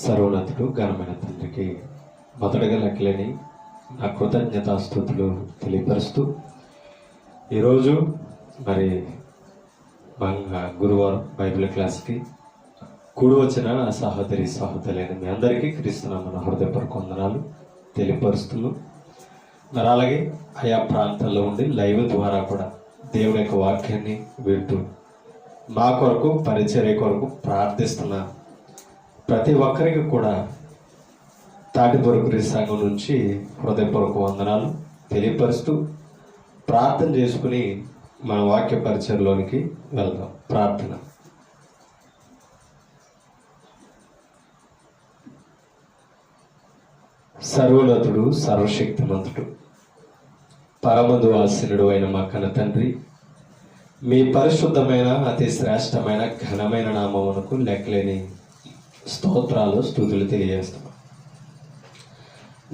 సర్వోన్నతుడు ఘనమైన తండ్రికి మొదటగా లెక్కలేని నా కృతజ్ఞతాస్తుతులు తెలియపరుస్తూ ఈరోజు మరి గురువారం బైబిల్ క్లాస్కి కూడి వచ్చిన సహోదరులైన మీ అందరికీ క్రీస్తునామమున హృదయపూర్వక వందనాలు తెలియపరుస్తున్నాను. మరి అలాగే ఆయా ప్రాంతాల్లో ఉండి లైవ్ ద్వారా కూడా దేవుని యొక్క వాక్యాన్ని వింటూ మా కొరకు పరిచర్య కొరకు ప్రార్థిస్తున్న ప్రతి ఒక్కరికి కూడా తాటిపూరుకురి సంఘం నుంచి హృదయపూర్వక వందనాలు తెలియపరుస్తూ ప్రార్థన చేసుకుని మన వాక్య పరిచయలోనికి వెళ్దాం. ప్రార్థన. సర్వోన్నతుడు సర్వశక్తిమంతుడు పరమద్వాసినుడు అయిన మా కన్న తండ్రి, మీ పరిశుద్ధమైన అతి శ్రేష్టమైన ఘనమైన నామమునకు లెక్కలేని స్తోత్రాలు స్తుతులు తెలియజేస్తున్నాం.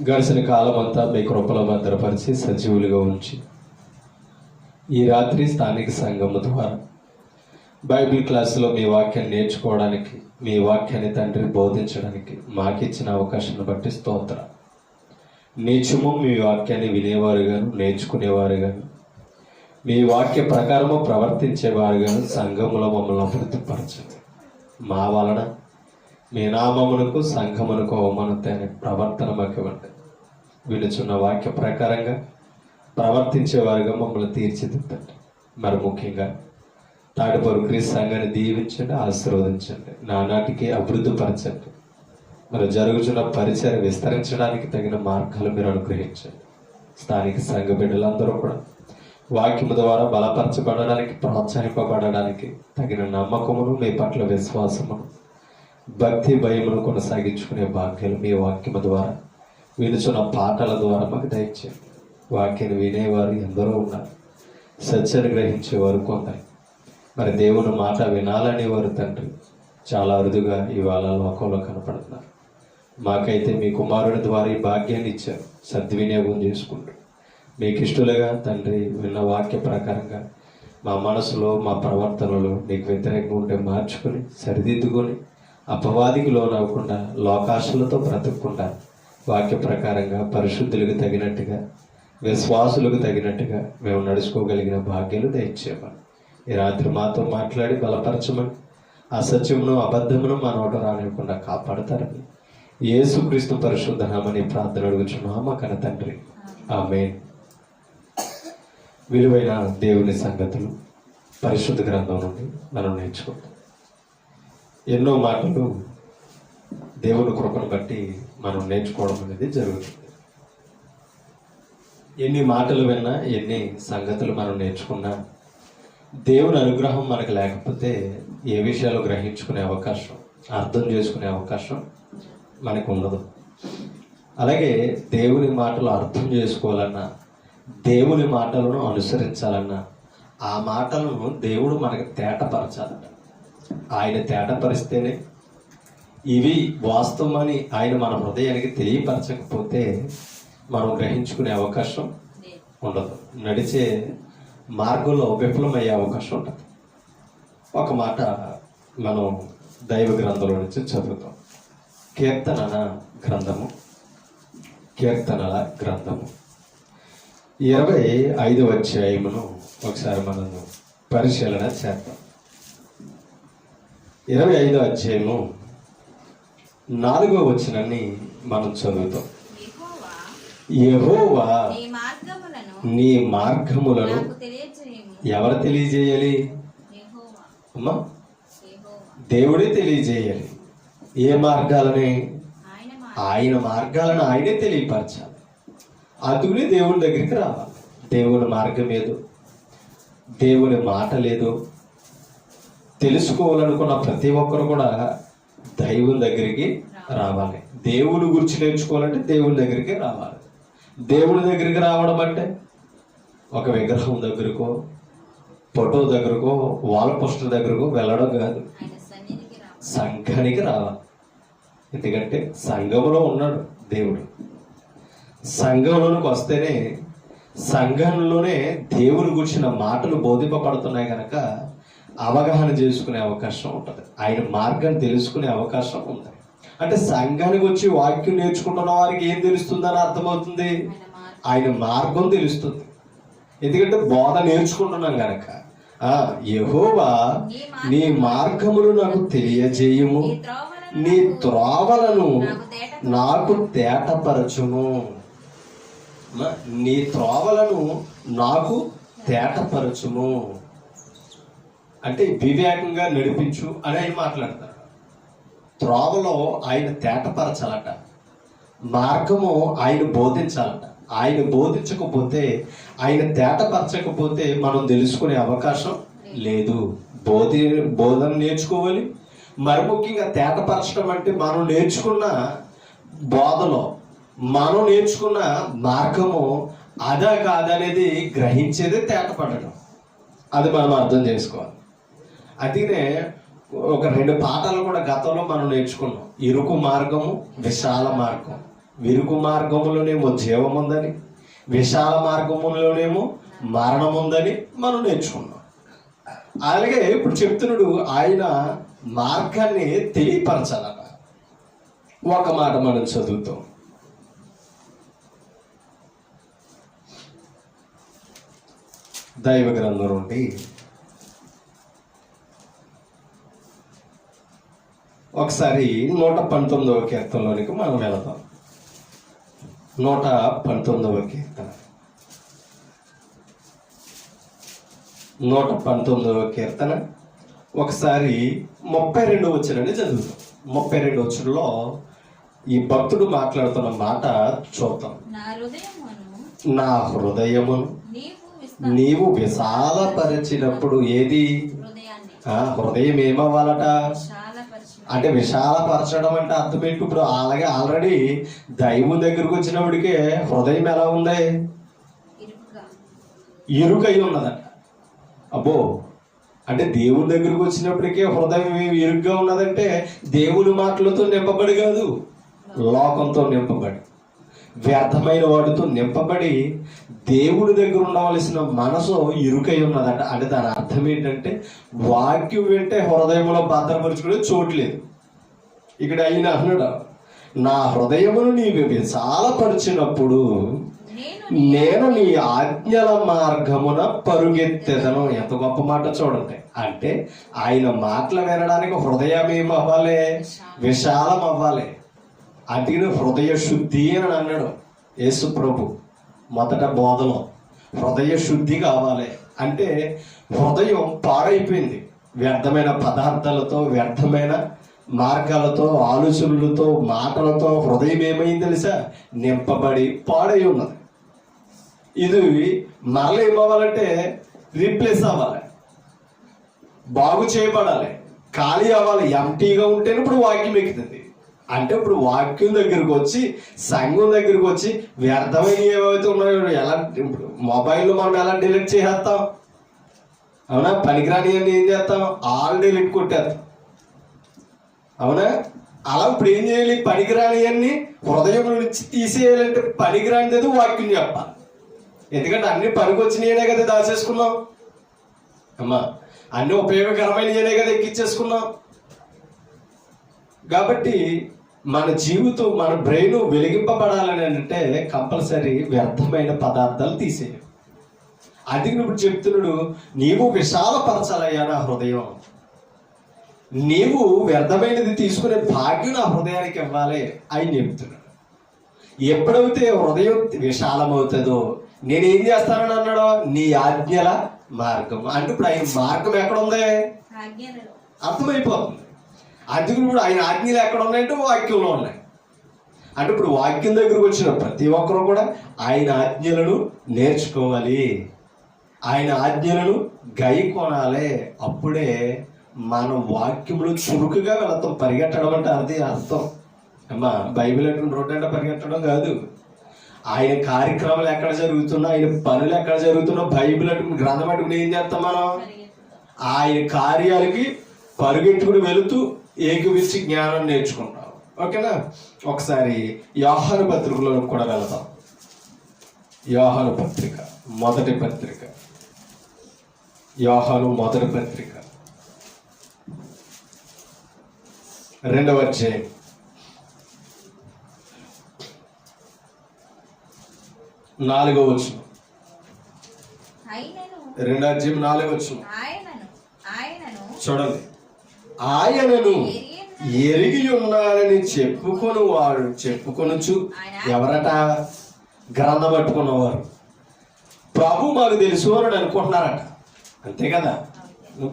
గడిచిన కాలం అంతా మీ కృపలో భద్రపరిచి సజీవులుగా ఉంచి ఈ రాత్రి స్థానిక సంఘము ద్వారా బైబిల్ క్లాసులో మీ వాక్యాన్ని నేర్చుకోవడానికి, మీ వాక్యాన్ని తండ్రి బోధించడానికి మాకిచ్చిన అవకాశాన్ని బట్టి స్తోత్ర. నిత్యము మీ వాక్యాన్ని వినేవారుగాను, నేర్చుకునేవారుగాను, మీ వాక్య ప్రకారము ప్రవర్తించేవారుగాను సంఘములో మమ్మల్ని అభివృద్ధిపరచండి. మా వలన మీ నామమునకు సంఘమునకు అవమానతైన ప్రవర్తన మాకివ్వండి. వినుచున్న వాక్య ప్రకారంగా ప్రవర్తించేవారుగా మమ్మల్ని తీర్చిదిద్దండి. మరి ముఖ్యంగా తాటిపూరుకురి సంఘాన్ని దీవించండి, ఆశీర్వదించండి, నానాటికి అభివృద్ధిపరచండి. మరి జరుగుతున్న పరిచయం విస్తరించడానికి తగిన మార్గాలు మీరు అనుగ్రహించండి. స్థానిక సంఘ బిడ్డలందరూ కూడా వాక్యము ద్వారా బలపరచబడడానికి, ప్రోత్సహింపబడడానికి తగిన నమ్మకమును, మీ పట్ల విశ్వాసమును, భక్తి భయమును కొనసాగించుకునే భాగ్యాలు మీ వాక్యము ద్వారా, వినుచున్న పాటల ద్వారా మాకు దయచేయండి. వాక్యాన్ని వినేవారు ఎందరో ఉన్నారు, సత్యాన్ని గ్రహించేవారు కొందరు. మరి దేవుని మాట వినాలనేవారు తండ్రి చాలా అరుదుగా ఇవాళ లోకంలో కనపడుతున్నారు. మాకైతే మీ కుమారుని ద్వారా ఈ భాగ్యాన్ని ఇచ్చారు. సద్వినియోగం చేసుకుంటూ మీకు ఇష్టలుగా తండ్రి విన్న వాక్య ప్రకారంగా మా మనసులో, మా ప్రవర్తనలో నీకు వ్యతిరేకంగా ఉంటే మార్చుకొని సరిదిద్దుకొని అపవాదికి లోనవ్వకుండా లోకాశలతో బ్రతకకుండా వాక్య ప్రకారంగా పరిశుద్ధులకు తగినట్టుగా, విశ్వాసులకు తగినట్టుగా మేము నడుచుకోగలిగిన భాగ్యాలు దయచేయమని ఈ రాత్రి మాతో మాట్లాడి బలపరచమని, అసత్యమును అబద్ధమును మా నోట రానివ్వకుండా కాపాడతారని యేసుక్రీస్తు పరిశుద్ధ నామని ప్రార్థన అడుగుచున్నాము కన్న తండ్రి, ఆమేన్. విలువైన దేవుని సంగతులు పరిశుద్ధ గ్రంథం నుండి మనం నేర్చుకుంటాం. ఎన్నో మాటలు దేవుని కృపను బట్టి మనం నేర్చుకోవడం అనేది జరుగుతుంది. ఎన్ని మాటలు విన్నా, ఎన్ని సంగతులు మనం నేర్చుకున్నా దేవుని అనుగ్రహం మనకు లేకపోతే ఏ విషయాలు గ్రహించుకునే అవకాశం, అర్థం చేసుకునే అవకాశం మనకు ఉండదు. అలాగే దేవుని మాటలు అర్థం చేసుకోవాలన్నా, దేవుని మాటలను అనుసరించాలన్నా ఆ మాటలను దేవుడు మనకు తేటపరచాలట. ఆయన తేటపరిస్తేనే ఇవి వాస్తవమని ఆయన మన హృదయానికి తెలియపరచకపోతే మనం గ్రహించుకునే అవకాశం ఉండదు. నడిచే మార్గంలో విఫలమయ్యే అవకాశం ఉంటుంది. ఒక మాట మనం దైవ గ్రంథంలో నుంచి చదువుతాం. కీర్తనల గ్రంథము 25వ అధ్యాయమును ఒకసారి మనం పరిశీలన చేద్దాం. 25వ అధ్యాయము 4వ వచనాన్ని మనం చదువుతాం. యెహోవా నీ మార్గములను ఎవరు తెలియజేయాలి? అమ్మా, దేవుడే తెలియజేయాలి. ఏ మార్గాలని? ఆయన మార్గాలను ఆయనే తెలియపరచాలి. అందుకని దేవుని దగ్గరికి రావాలి. దేవుని మార్గం ఏదో, దేవుని మాట లేదో తెలుసుకోవాలనుకున్న ప్రతి ఒక్కరు కూడా దైవం దగ్గరికి రావాలి. దేవుని గురించి నేర్చుకోవాలంటే దేవుని దగ్గరికి రావాలి. దేవుని దగ్గరికి రావడం అంటే ఒక విగ్రహం దగ్గరకో, ఫోటో దగ్గరకో, వాల్ పోస్టర్ దగ్గరకో వెళ్ళడం కాదు. సంఘానికి రావాలి. ఎందుకంటే సంఘంలో ఉన్నాడు దేవుడు. సంఘంలోనికి వస్తేనే, సంఘంలోనే దేవుని గురించిన మాటలు బోధింపబడుతున్నాయి కనుక అవగాహన చేసుకునే అవకాశం ఉంటుంది. ఆయన మార్గాన్ని తెలుసుకునే అవకాశం ఉంది. అంటే సంఘానికి వచ్చి వాక్యం నేర్చుకుంటున్న వారికి ఏం తెలుస్తుందని అర్థమవుతుంది? ఆయన మార్గం తెలుస్తుంది. ఎందుకంటే బోధ నేర్చుకుంటున్నాం కనుక. యెహోవా నీ మార్గములు నాకు తెలియజేయుము, నీ త్రోవలను నాకు తేటపరచుము. నీ త్రోవలను నాకు తేటపరచుము అంటే వివేకంగా నడిపించు అని ఆయన మాట్లాడతారు. త్రోవలో ఆయన తేటపరచాలట, మార్గము ఆయన బోధించాలట. ఆయన బోధించకపోతే, ఆయన తేటపరచకపోతే మనం తెలుసుకునే అవకాశం లేదు. బోధన నేర్చుకోవాలి. మరి ముఖ్యంగా తేటపరచడం అంటే మనం నేర్చుకున్న బోధలో, మనం నేర్చుకున్న మార్గము అదా కాదనేది గ్రహించేదే తేటపడడం. అది మనం అర్థం చేసుకోవాలి. అందుకనే ఒక 2 పాఠాలు కూడా గతంలో మనం నేర్చుకున్నాం. ఇరుకు మార్గము, విశాల మార్గం. ఇరుకు మార్గములోనేమో జీవం ఉందని, విశాల మార్గములోనేమో మరణం ఉందని మనం నేర్చుకున్నాం. అలాగే ఇప్పుడు చెప్తున్నాడు, ఆయన మార్గాన్ని తెలియపరచాలట. ఒక మాట మనం చదువుతాం. దైవ గ్రంథం నుండి ఒకసారి 119వ కీర్తనలోనికి మనం వెళదాం. 119వ కీర్తన, 119వ కీర్తన ఒకసారి 32వ వచనాన్ని చదువుతాం. 32వ వచనంలో ఈ భక్తుడు మాట్లాడుతున్న మాట చూద్దాం. నా హృదయమును నీవు విశాలపరిచినప్పుడు, ఏది హృదయం ఏమవ్వాలట అంటే విశాలపరచడం అంటే అర్థం ఏంటి? ఇప్పుడు అలాగే ఆల్రెడీ దైవం దగ్గరకు వచ్చినప్పటికే హృదయం ఎలా ఉంది? ఇరుకై ఉన్నదట. అబ్బో, అంటే దేవుని దగ్గరకు వచ్చినప్పటికే హృదయం ఇరుగ్గా ఉన్నదంటే దేవుని మాటలతో నింపబడి కాదు, లోకంతో నింపబడి, వ్యర్థమైన వాటితో నింపబడి దేవుడి దగ్గర ఉండవలసిన మనసు ఇరుకై ఉన్నదట. అంటే దాని అర్థం ఏంటంటే వాక్యం వింటే హృదయంలో భద్రపరుచుకునే చోట్లేదు. ఇక్కడ ఆయన అన్నాడు, నా హృదయమును నీవు విశాలపరిచినప్పుడు నేను నీ ఆజ్ఞల మార్గమున పరుగెత్తెదను. ఎంత గొప్ప మాట చూడండి. అంటే ఆయన మాటలు వినడానికి హృదయం ఏమవ్వాలి? విశాలం అవ్వాలి. అందుకని హృదయ శుద్ధి అని అన్నాడు యేసు ప్రభు మొదట బోధలో. హృదయ శుద్ధి కావాలి అంటే హృదయం పాడైపోయింది. వ్యర్థమైన పదార్థాలతో, వ్యర్థమైన మార్గాలతో, ఆలోచనలతో, మాటలతో హృదయం ఏమైంది తెలుసా? నింపబడి పాడై ఉన్నది. ఇది మరల ఏమవ్వాలంటే రీప్లేస్ అవ్వాలి, బాగు చేయబడాలి, ఖాళీ అవ్వాలి. ఎంటీగా ఉంటేనే ఇప్పుడు వాక్యం ఎక్కుతుంది. అంటే ఇప్పుడు వాక్యం దగ్గరకు వచ్చి, సంఘం దగ్గరకు వచ్చి వ్యర్థమైన ఏవైతే ఉన్నాయో ఎలా, ఇప్పుడు మొబైల్లో మనం ఎలా డిలీట్ చేసేస్తాం? అవునా? పనికిరాని అన్ని ఏం చేస్తాం? ఆల్ డిలీట్ కొట్టేస్తాం. అవునా? అలా ఇప్పుడు ఏం చేయాలి? పనికిరాని అన్ని హృదయం నుంచి తీసేయాలంటే పనికిరానిది వాక్యం చెప్పాలి. ఎందుకంటే అన్ని పనికొచ్చినాయనే కదా దాచేసుకున్నాం. అమ్మా, అన్ని ఉపయోగకరమైననే కదా ఎక్కించేసుకున్నాం. కాబట్టి మన జీవితం, మన బ్రెయిన్ వెలిగింపబడాలని అంటే కంపల్సరీ వ్యర్థమైన పదార్థాలు తీసేయాలి. అది ఇప్పుడు చెప్తున్నాడు, నీవు విశాలపరచాలయ్యా నా హృదయం. నీవు వ్యర్థమైనది తీసుకునే భాగ్యం నా హృదయానికి ఇవ్వాలి అని చెప్తున్నాడు. ఎప్పుడైతే హృదయం విశాలమవుతుందో నేనేం చేస్తానని అన్నాడో, నీ ఆజ్ఞల మార్గం. అంటే ఇప్పుడు ఆయన మార్గం ఎక్కడ ఉంది? అర్థమైపోతుంది. అందుకు ఇప్పుడు ఆయన ఆజ్ఞలు ఎక్కడ ఉన్నాయంటే వాక్యంలో ఉన్నాయి. అంటే ఇప్పుడు వాక్యం దగ్గరకు వచ్చిన ప్రతి ఒక్కరూ కూడా ఆయన ఆజ్ఞలను నేర్చుకోవాలి, ఆయన ఆజ్ఞలను గైకొనాలి. అప్పుడే మనం వాక్యములు చురుకుగా వెళతాం. పరిగెట్టడం అంటే అది అర్థం. అమ్మా, బైబిల్ అటువంటి రోడ్డు అంటే పరిగెట్టడం కాదు. ఆయన కార్యక్రమాలు ఎక్కడ జరుగుతున్నా, ఆయన పనులు ఎక్కడ జరుగుతున్నా, బైబిల్ అటువంటి గ్రంథం అటువంటి ఏం చేస్తాం మనం? ఆయన కార్యాలకి పరుగెట్టుకుని వెళుతూ ఏకవించి జ్ఞానం నేర్చుకుంటాం. ఓకేనా? ఒకసారి యోహాను పత్రికలో కూడా వెళతాం. యోహాను పత్రిక, మొదటి పత్రిక, యోహాను మొదటి పత్రిక 2వ అధ్యాయం 4వ వచనం, ఆయనను 2వ అధ్యాయం 4వ వచనం ఆయనను ఆయనను చూడండి. ఆయనను ఎరిగి ఉన్నానని చెప్పుకొనుచు ఎవరట? గ్రంథం పట్టుకున్నవారు. ప్రభు మాకు తెలుసు అని అనుకుంటున్నారట. అంతే కదా,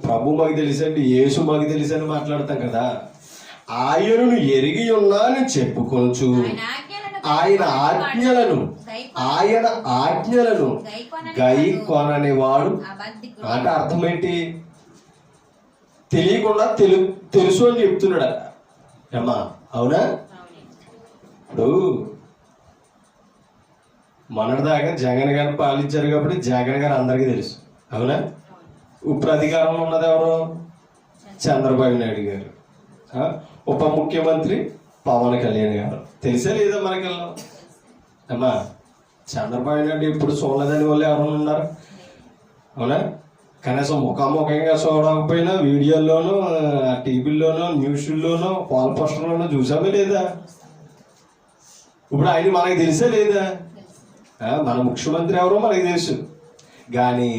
ప్రభు మాకు తెలుసు అంటే యేసు మాకు తెలుసు అని మాట్లాడతాం కదా. ఆయనను ఎరిగి ఉన్నానని చెప్పుకొనుచు ఆయన ఆజ్ఞలను గైకొనని వాడు అంటే అర్థం ఏంటి? తెలియకుండా తెలుసు అని చెప్తున్నాడు అమ్మా. అవునా? ఇప్పుడు మొన్నటిదాకా జగన్ గారు పాలించారు కాబట్టి జగన్ గారు అందరికీ తెలుసు. అవునా? ఇప్పుడు అధికారంలో ఉన్నది ఎవరు? చంద్రబాబు నాయుడు గారు. ఉప ముఖ్యమంత్రి పవన్ కళ్యాణ్ గారు. తెలిసే లేదా మనకెళ్ళా? అమ్మా, చంద్రబాబు నాయుడు ఇప్పుడు చూడలేదని వాళ్ళు ఎవరైనా ఉన్నారు? అవునా? కనీసం ముఖాముఖంగా చూడకపోయినా వీడియోల్లోనూ, టీవీల్లోనూ, న్యూస్లోనూ, పాల్ పోస్టర్లోనూ చూసామే లేదా? ఇప్పుడు ఆయన మనకి తెలిసే లేదా? మన ముఖ్యమంత్రి ఎవరో మనకి తెలుసు, కానీ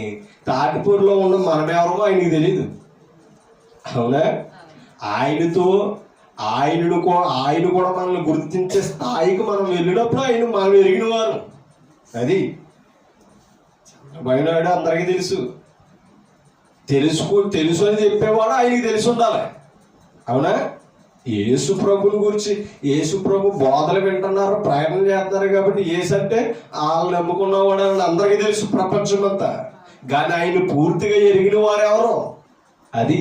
తాటిపూర్లో ఉన్న మనమెవరో ఆయనకి తెలీదు. అవునా? ఆయన కూడా మనల్ని గుర్తించే స్థాయికి మనం వెళ్ళినప్పుడు మనం ఎరిగిన వారు. అది చంద్రబాబు నాయుడు అందరికీ తెలుసు అని చెప్పేవాడు ఆయనకి తెలిసి ఉండాలి. అవునా? యేసు ప్రభుని గురించి యేసు ప్రభు బోధలు వింటున్నారు, ప్రయాణం చేస్తున్నారు కాబట్టి యేసు అంటే వాళ్ళు నమ్ముకున్నవాడు అని అందరికీ తెలుసు ప్రపంచం అంతా. కానీ ఆయన పూర్తిగా ఎరిగిన వారెవరో అది.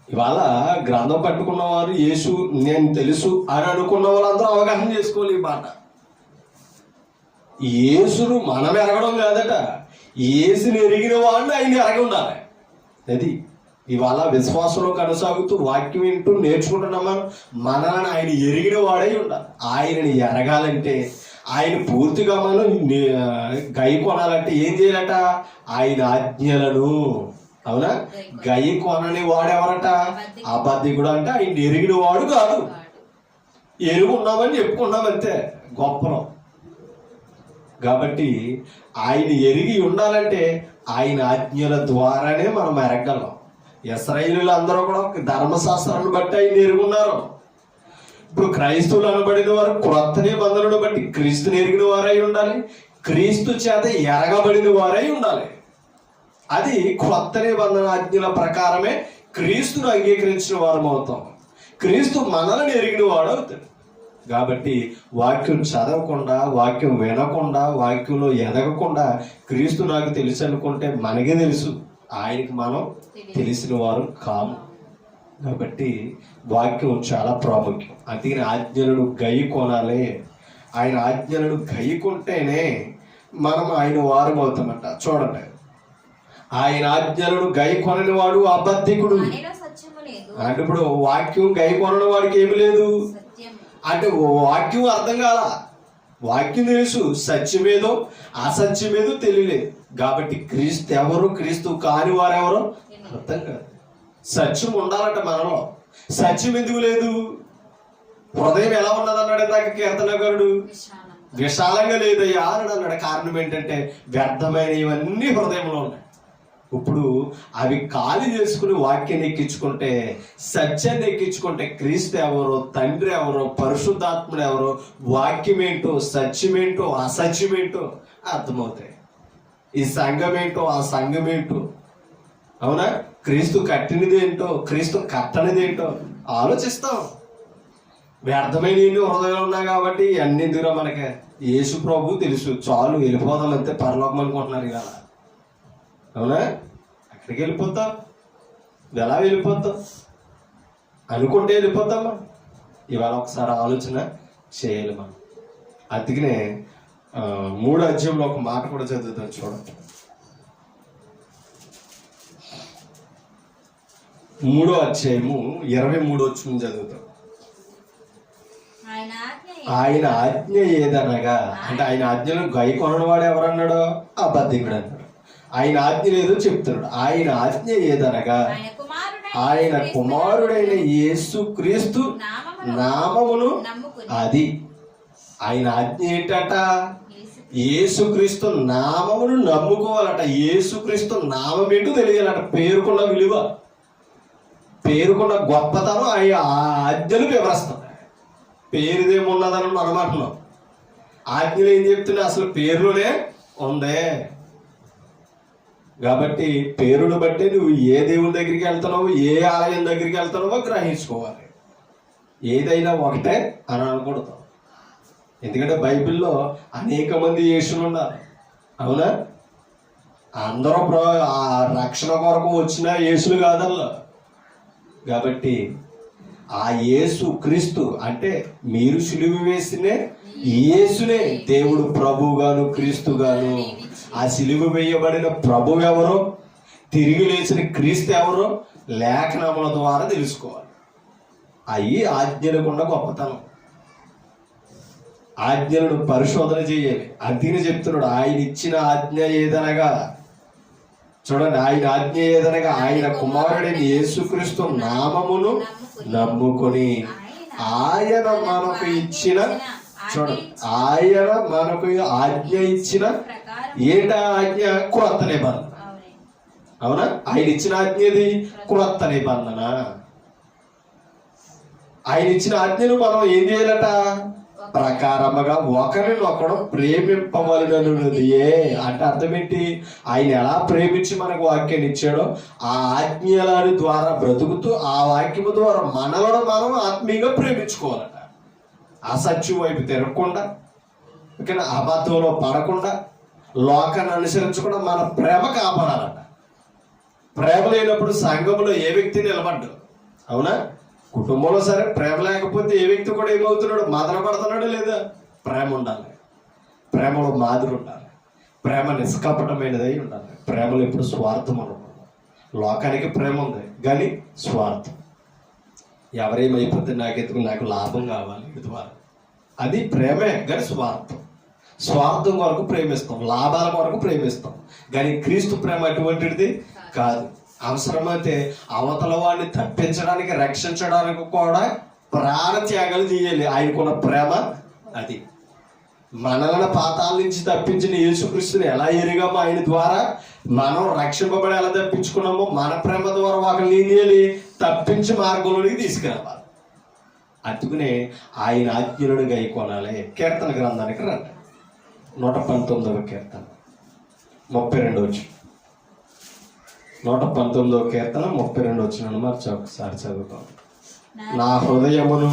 ఇవాళ గ్రంథం పట్టుకున్నవారు యేసు నేను తెలుసు అని అనుకున్న వాళ్ళందరూ అవగాహన చేసుకోవాలి ఈ మాట. యేసును మనం ఎరగడం కాదట, యేసుని ఎరిగిన వాడిని ఆయన ఎరగి ఉండాలి. అది ఇవాళ విశ్వాసంలో కొనసాగుతూ వాక్యం వింటూ నేర్చుకుంటున్నామా, మనల్ని ఆయన ఎరిగిన వాడై ఉండాలి. ఆయనని ఎరగాలంటే, ఆయన పూర్తిగా మనం గై కొనాలంటే ఏం చేయాలట? ఆయన ఆజ్ఞలను. అవునా? గై కొనని వాడెవరట? అబద్ధికుడు. అంటే ఆయన ఎరిగిన వాడు కాదు, ఎరుగున్నామని చెప్పుకున్నామంతే గొప్పలో. కాబట్టి ఆయన ఎరిగి ఉండాలంటే ఆయన ఆజ్ఞల ద్వారానే మనం ఎరగలం. ఇశ్రాయేలీయులు అందరూ కూడా ధర్మశాస్త్రాన్ని బట్టి ఆయన ఎరుగున్నారు. ఇప్పుడు క్రైస్తవులు అనబడిన వారు క్రొత్త నిబంధనను బట్టి క్రీస్తుని ఎరిగిన వారై ఉండాలి, క్రీస్తు చేత ఎరగబడిన వారై ఉండాలి. అది క్రొత్త నిబంధన ఆజ్ఞల ప్రకారమే క్రీస్తును అంగీకరించిన వారం అవుతాం. క్రీస్తు మనల్ని ఎరిగిన వాడు అవుతాడు. కాబట్టి వాక్యం చదవకుండా, వాక్యం వినకుండా, వాక్యంలో ఎదగకుండా క్రీస్తు నాకు తెలుసు అనుకుంటే మనకే తెలుసు, ఆయనకి మనం తెలిసిన వారు కాము. కాబట్టి వాక్యం చాలా ప్రాముఖ్యం. అందుకని ఆజ్ఞలను గై కొనాలి. ఆయన ఆజ్ఞలను గైకుంటేనే మనం ఆయన వారం అవుతామంట. చూడండి, ఆయన ఆజ్ఞలను గై కొనని వాడు అబద్ధికుడు. అంటే ఇప్పుడు వాక్యం గై కొనని వాడికి ఏమి లేదు అంటే వాక్యం అర్థం కాల, వాక్యం తెలుసు, సత్యమేదో అసత్యమేదో తెలియలేదు. కాబట్టి క్రీస్తు ఎవరు, క్రీస్తు కాని వారెవరో అర్థం కాదు. సత్యం ఉండాలంట మనలో. సత్యం ఎందుకు లేదు? హృదయం ఎలా ఉన్నదన్నాడు ఇందాక కీర్తనకారుడు. విశాలంగా లేదయ్యా అని అన్నాడు. కారణం ఏంటంటే వ్యర్థమైన ఇవన్నీ హృదయంలో ఉన్నాయి. ఇప్పుడు అవి ఖాళీ చేసుకుని వాక్యాన్ని ఎక్కించుకుంటే, సత్యాన్ని ఎక్కించుకుంటే క్రీస్తు ఎవరో, తండ్రి ఎవరో, పరిశుద్ధాత్ముడు ఎవరో, వాక్యమేంటో, సత్యమేంటో, అసత్యమేంటో అర్థమవుతాయి. ఈ సంఘమేంటో, ఆ సంఘమేంటో. అవునా? క్రీస్తు కట్టినది ఏంటో, క్రీస్తు కట్టనిదేంటో ఆలోచిస్తాం. వ్యర్థమైన హృదయంలో ఉన్నాయి కాబట్టి అన్ని దూరం మనకి యేసు ప్రభు తెలుసు, చాలు వెళ్ళిపోదాం అంతే పరలోకం అనుకుంటున్నారు. ఇవాళ అవునా? ఎక్కడికి వెళ్ళిపోతాం? ఎలా వెళ్ళిపోతాం? అనుకుంటే వెళ్ళిపోతామా? ఇవాళ ఒకసారి ఆలోచన చేయాలి మనం. అందుకనే 3వ అధ్యాయంలో ఒక మాట కూడా చదువుతాం. చూడండి, 3వ అధ్యాయము 23వ వచనం చదువుతాం. ఆయన ఆజ్ఞ ఏదనగా, అంటే ఆయన ఆజ్ఞలను గై కొనని వాడు ఎవరన్నాడో అబద్ధికుడు అన్నాడు. ఆయన ఆజ్ఞ లేదో చెప్తున్నాడు. ఆయన ఆజ్ఞ ఏదనగా ఆయన కుమారుడైన యేసు క్రీస్తు నామమును. అది ఆయన ఆజ్ఞ ఏంటట? యేసుక్రీస్తు నామమును నమ్ముకోవాలట. యేసుక్రీస్తు నామం ఏంటో తెలియాలట. పేరుకున్న విలువ, పేరుకున్న గొప్పతనం ఆ ఆజ్ఞలు వివరిస్తాం. పేరుదేమున్నదని మనం అంటున్నాం. ఆజ్ఞలు ఏం చెప్తున్నాయి? అసలు పేరులోనే ఉందే. కాబట్టి పేరును బట్టి నువ్వు ఏ దేవుని దగ్గరికి వెళ్తున్నావో, ఏ ఆలయం దగ్గరికి వెళ్తున్నావో గ్రహించుకోవాలి. ఏదైనా ఒకటే అని అనకూడదు. ఎందుకంటే బైబిల్లో అనేక మంది యేసులు ఉన్నారు, అవునా? అందరూ ఆ రక్షణ కొరకు వచ్చిన యేసులు కాదల్లా. కాబట్టి ఆ యేసు క్రీస్తు అంటే మీరు సిలువ వేసిన యేసునే దేవుడు ప్రభువుగాను క్రీస్తుగాను. ఆ సిలువ వేయబడిన ప్రభు ఎవరో, తిరిగి లేచిన క్రీస్తు ఎవరో లేఖనముల ద్వారా తెలుసుకోవాలి. అవి ఆజ్ఞలకున్న గొప్పతనం. ఆజ్ఞలను పరిశోధన చేయాలి. అందుకని చెప్తున్నాడు, ఆయన ఇచ్చిన ఆజ్ఞ ఏదనగా, చూడండి, ఆయన ఆజ్ఞ ఏదనగా ఆయన కుమారుడైన యేసుక్రీస్తు నామమును నమ్ముకొని ఆయన మనకు ఇచ్చిన, చూడండి, ఆయన మనకు ఆజ్ఞ ఇచ్చిన ఏంట ఆజ్ఞ? క్రొత్త నిబంధన. అవునా? ఆయన ఇచ్చిన ఆజ్ఞ ఏది? క్రొత్త నిబంధన. ఆయన ఇచ్చిన ఆజ్ఞను మనం ఏం చేయాలట? ప్రకారముగా ఒకరినొకడు ప్రేమింపవలనది. అంటే అర్థం ఏంటి? ఆయన ఎలా ప్రేమించి మనకు వాక్యాన్ని ఇచ్చాడో ఆ ఆజ్ఞల ద్వారా బ్రతుకుతూ ఆ వాక్యము ద్వారా మనలను మనం ఆత్మీయంగా ప్రేమించుకోవాలట. అసత్యం వైపు తిరగకుండా, ఓకేనా, అబద్ధంలో పడకుండా, లోకాన్ని అనుసరించకుండా మన ప్రేమ కాపాడాలట. ప్రేమ లేనప్పుడు సంఘంలో ఏ వ్యక్తి నిలబడ్డు, అవునా? కుటుంబంలో సరే ప్రేమ లేకపోతే ఏ వ్యక్తి కూడా ఏమవుతున్నాడు? మదన పడుతున్నాడు లేదా? ప్రేమ ఉండాలి. ప్రేమలో మాదిరి ఉండాలి. ప్రేమ నిష్కపటమైనదై ఉండాలి. ప్రేమలో ఎప్పుడు స్వార్థం ఉండకూడదు. లోకానికి ప్రేమ ఉంది కానీ స్వార్థం. ఎవరేమైపోతే నాకు లాభం కావాలి ఇది ద్వారా, అది ప్రేమే కానీ స్వార్థం. స్వార్థం కొరకు ప్రేమిస్తాం, లాభాల కొరకు ప్రేమిస్తాం. కానీ క్రీస్తు ప్రేమ అటువంటిది కాదు. అవసరమైతే అవతల వాడిని తప్పించడానికి, రక్షించడానికి కూడా ప్రాణ త్యాగాలు చేయాలి. ఆయనకున్న ప్రేమ అది. మనల్ని పాతాల నుంచి తప్పించిన యేసుక్రీస్తుని ఎలా ఎరిగామో, ఆయన ద్వారా మనం రక్షింపబడి ఎలా తప్పించుకున్నామో మన ప్రేమ ద్వారా ఒకరిని ఏం చేయాలి? తప్పించి మార్గంలోనికి తీసుకురావాలి. అందుకనే ఆయన ఆజ్ఞలను గైకొనాలి. కీర్తన గ్రంథానికి రండి. 119వ కీర్తన 32 119వ కీర్తన 32 వచ్చిన మార్చి ఒకసారి చదువుతాం. నా హృదయమును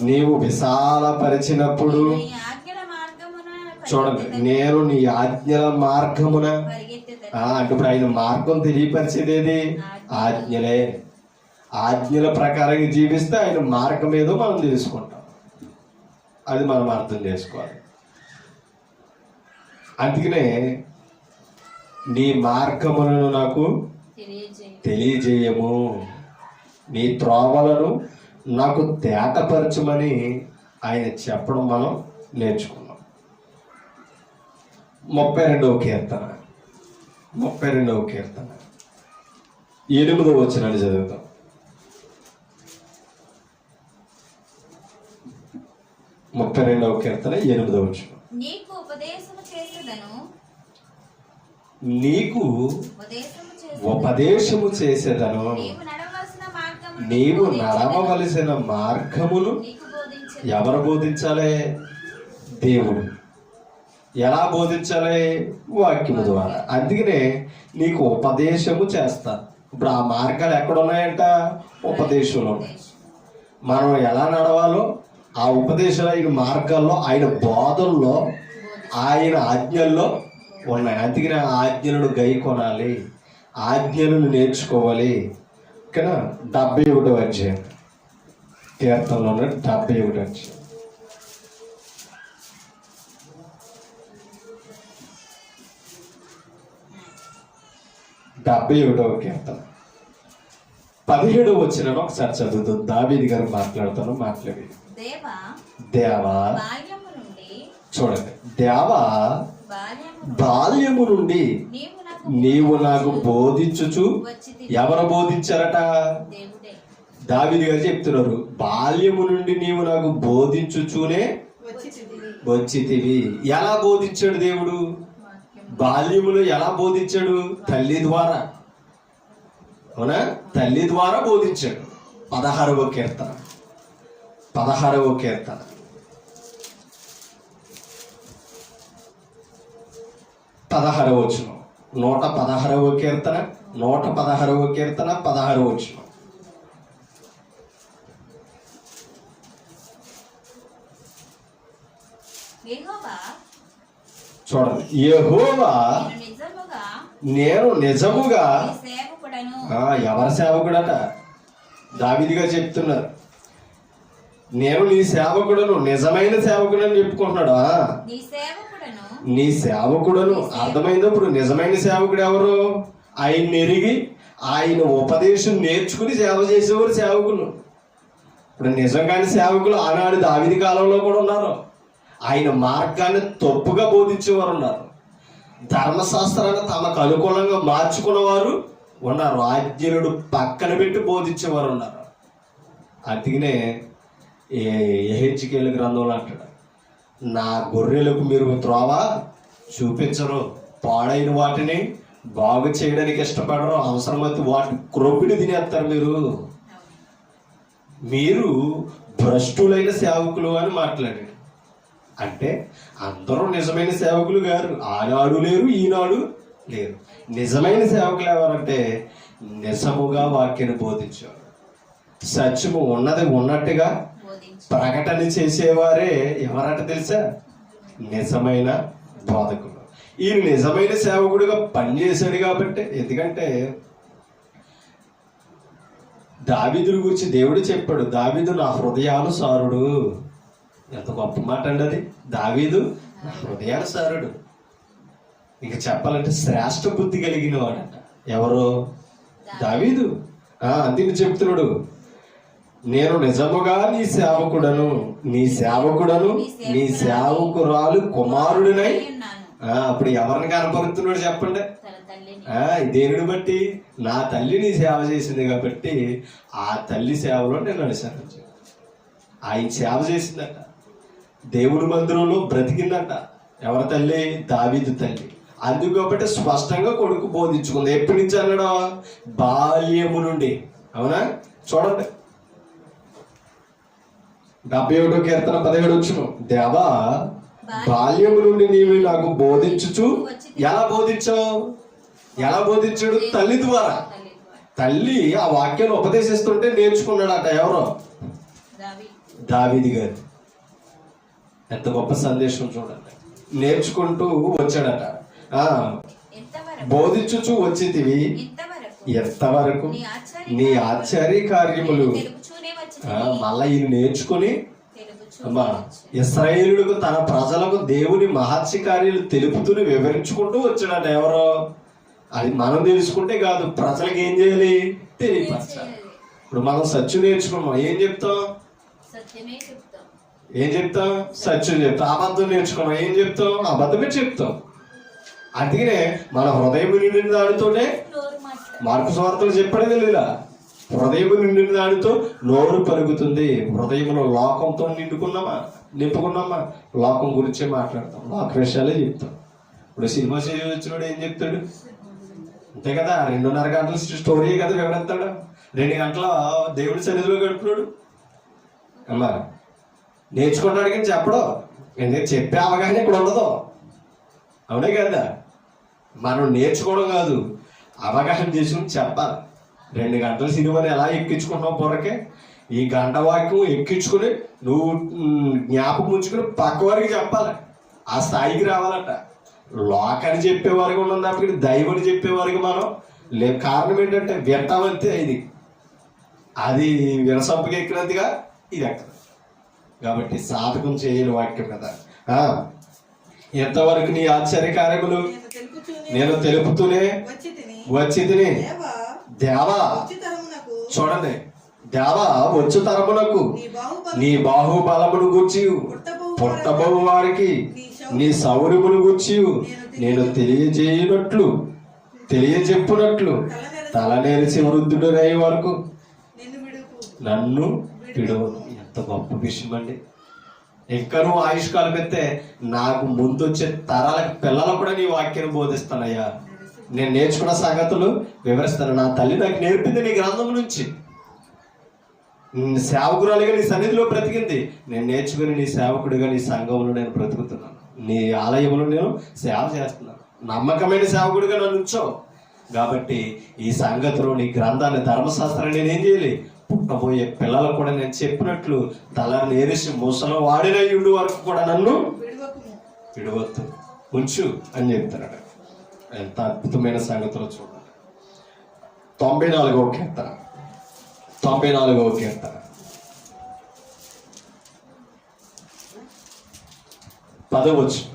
నీవు విశాలపరిచినప్పుడు, చూడండి, నేను నీ ఆజ్ఞల మార్గమున, అంటే ఇప్పుడు ఆయన మార్గం తెలియపరిచేది ఏది? ఆజ్ఞలే. ఆజ్ఞల ప్రకారంగా జీవిస్తే ఆయన మార్గం ఏదో మనం తెలుసుకుంటాం. అది మనం అర్థం చేసుకోవాలి. అందుకనే నీ మార్గములను నాకు తెలియజేయము, నీ త్రోవలను నాకు తేటపరచమని ఆయన చెప్పడం మనం నేర్చుకున్నాం. 32వ కీర్తన 8వ వచనాన్ని చదువుతాం. 32వ కీర్తన 8వ వచనం. నీకు ఉపదేశము చేసేదను, నీకు ఉపదేశము చేసేదను, నీవు నడవవలసిన మార్గమును ఎవరు బోధించాలి? దేవుడు. ఎలా బోధించాలి? వాక్యము ద్వారా. అందుకనే నీకు ఉపదేశము చేస్తాను. ఇప్పుడు ఆ మార్గాలు ఎక్కడ ఉన్నాయంట? ఉపదేశంలో ఉన్నాయి. మనం ఎలా నడవాలో ఆ ఉపదేశాలు, ఆయన మార్గాల్లో, ఆయన బోధల్లో, ఆయన ఆజ్ఞల్లో ఉన్నాయి. అందుకని ఆ ఆజ్ఞలను గైకొనాలి, ఆజ్ఞలను నేర్చుకోవాలి. ఇక్కడ 71వ అధ్యాయం కీర్తనలో 71వ అధ్యాయం 71వ కీర్తన 17వ వచనం ఒకసారి చదువుతాం. దావీదు గారు మాట్లాడి దేవా, చూడండి, దేవా, బాల్యము నుండి నీవు నాకు బోధించుచు. ఎవరు బోధించారట? దావీదు గారు చెప్తున్నారు, బాల్యము నుండి నీవు నాకు బోధించుచునే వచ్చితివి. ఎలా బోధించాడు దేవుడు? బాల్యములో ఎలా బోధించాడు? తల్లి ద్వారా. అవునా? తల్లి ద్వారా బోధించాడు. 16వ కీర్తన 16వ కీర్తన 16వ వచనం. 116వ కీర్తన 116వ కీర్తన 16వ వచనం. యెహోవా చూడండి. యెహోవా నేను నిజముగా నీ సేవకుడను. ఎవరి సేవకుడట? దావీదుగా చెప్తున్నారు. నేను నీ సేవకుడను, నిజమైన సేవకుడు అని చెప్పుకుంటున్నాడు. నీ సేవకుడను, నీ సేవకుడను అర్థమైందో? ఇప్పుడు నిజమైన సేవకుడు ఎవరు? ఆయన్ని ఎరిగి ఆయన ఉపదేశం నేర్చుకుని సేవ చేసేవారు సేవకులు. ఇప్పుడు నిజంగానే సేవకులు ఆనాడు దావీదు కాలంలో కూడా ఉన్నారు. ఆయన మార్గాన్ని తప్పుగా బోధించేవారు ఉన్నారు. ధర్మశాస్త్రాన్ని తమకు అనుకూలంగా మార్చుకున్నవారు ఉన్నారు. ఆజ్ఞలను పక్కన పెట్టి బోధించేవారు ఉన్నారు. అందుకనే యెహెజ్కేలు గ్రంథంలో అంటాడు, నా గొర్రెలకు మీరు త్రోవ చూపించరు, పాడైన వాటిని బాగు చేయడానికి ఇష్టపడరు, అవసరమైతే వాటి క్రొబ్బిని తినేస్తారు. మీరు భ్రష్టులైన సేవకులు అని మాట్లాడాడు. అంటే అందరూ నిజమైన సేవకులు గారు. ఆనాడు లేరు, ఈనాడు లేరు. నిజమైన సేవకులు ఎవరంటే నిజముగా వాక్యాన్ని బోధించేవారు, సత్యము ఉన్నది ఉన్నట్టుగా ప్రకటన చేసేవారే ఎవరంట తెలుసా? నిజమైన బోధకులు. ఈయన నిజమైన సేవకుడిగా పనిచేశాడు కాబట్టి. ఎందుకంటే దావీదుని గురించి దేవుడు చెప్పాడు, దావీదు నా హృదయానుసారుడు. ఎంత గొప్ప మాట అండి అది. దావీదు నా హృదయానుసారుడు. ఇంకా చెప్పాలంటే శ్రేష్ఠ బుద్ధి కలిగిన వాడంట. ఎవరు? దావీదు. అందుకు చెప్తున్నాడు, నేను నిజముగా నీ సేవకుడను, నీ సేవకుడను, నీ సేవకురాలు కుమారుడినై. అప్పుడు ఎవరిని కనపరుస్తున్నాడు చెప్పండి? దేనిని బట్టి? నా తల్లి నీ సేవ చేసింది కాబట్టి ఆ తల్లి సేవలో నేను అనుసరించాను. ఆయన సేవ చేసిందట, దేవుని మందిరంలో బ్రతికిందట. ఎవరి తల్లి? దావీదు తల్లి. అందుకు కాబట్టి స్పష్టంగా కొడుకు బోధించుకుంది. ఎప్పటి నుంచి అన్నాడు? బాల్యము నుండి. అవునా? చూడండి 71వ కీర్తన 17వ వచనం. దేవా, బాల్యము నుండి నీవు నాకు బోధించుచు. ఎలా బోధించావు? ఎలా బోధించాడు? తల్లి ద్వారా. తల్లి ఆ వాక్యాన్ని ఉపదేశిస్తుంటే నేర్చుకున్నాడట. ఎవరో? దావీదు గారు. ఎంత గొప్ప సందేశం చూడండి. నేర్చుకుంటూ వచ్చాడట. బోధించుచు వచ్చితివి ఎంతవరకు నీ ఆశ్చర్య కార్యములు. మళ్ళా ఈయన నేర్చుకుని అమ్మా ఇశ్రాయేలులకు తన ప్రజలకు దేవుని మహత్య కార్యాలు తెలుపుతూనే వివరించుకుంటూ వచ్చాడట. ఎవరో? అది మనం తెలుసుకుంటే కాదు, ప్రజలకు ఏం చేయాలి? తెలియపరచాలి. ఇప్పుడు మనం సత్యం నేర్చుకున్నాం, ఏం చెప్తాం? ఏం చెప్తాం? సత్యం చెప్తాం. అబద్ధం నేర్చుకున్నాం, ఏం చెప్తాం? అబద్ధమే చెప్తాం. అందుకనే మన హృదయం నిండిన దానితోనే మార్కు సువార్తలు చెప్పడమే లేదా? హృదయం నిండిన దానితో నోరు పలుకుతుంది. హృదయంలో లోకంతో నింపుకున్నామా? లోకం గురించే మాట్లాడతాం, లోక విషయాలే చెప్తాం. ఇప్పుడు సినిమా వచ్చినాడు ఏం చెప్తాడు? అంతే కదా, 2.5 గంటల స్టోరీ కదా వివరిస్తాడు. 2 గంటల దేవుడి సన్నిధిలో గడుపుతాడు. అమ్మా నేర్చుకున్నాడు కానీ చెప్పడు. ఎందుకంటే చెప్పే అవగాహన ఇక్కడ ఉండదు. అవునే కదా? మనం నేర్చుకోవడం కాదు, అవగాహన చేసుకుని చెప్పాలి. 2 గంటల సినిమాని ఎలా ఎక్కించుకుంటావు పొరకే? ఈ గంట వాక్యం ఎక్కించుకుని నువ్వు జ్ఞాపకం ఉంచుకుని పక్క వారికి చెప్పాలి. ఆ స్థాయికి రావాలట. లోకాన్ని చెప్పేవారికి ఉన్నాం తప్ప దైవాన్ని చెప్పేవారికి మనం లే. కారణం ఏంటంటే వింటామంతే. అది వినసంపగా ఎక్కినందుగా ఇది ఎక్కదు. కాబట్టి సాధకం చేయాలి వాక్యం కదా. ఎంతవరకు నీ ఆశ్చర్య కార్యములు నేను తెలుపుతూనే వచ్చి తిని. దేవా, చూడండి, దేవా వచ్చు తరమునకు నీ బాహుబలమును గూర్చి పుట్టబోవు వారికి నీ సౌర్యమును గూర్చి నేను తెలియజెప్పునట్లు తలనేరిసి వృద్ధుడనే వరకు నన్ను విడువను. ఎంత గొప్ప విషయం అండి. ఇంకా నువ్వు ఆయుష్కాలం ఎత్తే నాకు ముందు వచ్చే తరాలకు పిల్లలకు కూడా నీ వాక్యాన్ని బోధిస్తానయ్యా. నేను నేర్చుకున్న సంగతులు వివరిస్తాను. నా తల్లి నాకు నేర్పింది నీ గ్రంథం నుంచి. సేవకురాలుగా నీ సన్నిధిలో బ్రతికింది. నేను నేర్చుకుని నీ సేవకుడిగా నీ సంఘంలో నేను బ్రతుకుతున్నాను. నీ ఆలయంలో నేను సేవ చేస్తున్నాను. నమ్మకమైన సేవకుడిగా నన్ను ఉంచావు. కాబట్టి ఈ సంగతులు నీ గ్రంథాన్ని, ధర్మశాస్త్రాన్ని నేనేం చేయాలి? పుట్టబోయే పిల్లలకు కూడా నేను చెప్పినట్లు తల నేరిసి ముసలు వాడిన ఇడు వరకు కూడా నన్ను విడవద్దు, ఉంచు అని చెప్తున్నాడు. ఎంత అద్భుతమైన సంగతులు చూడండి. 94వ కీర్తన 94వ కీర్తన 10వ వచనం.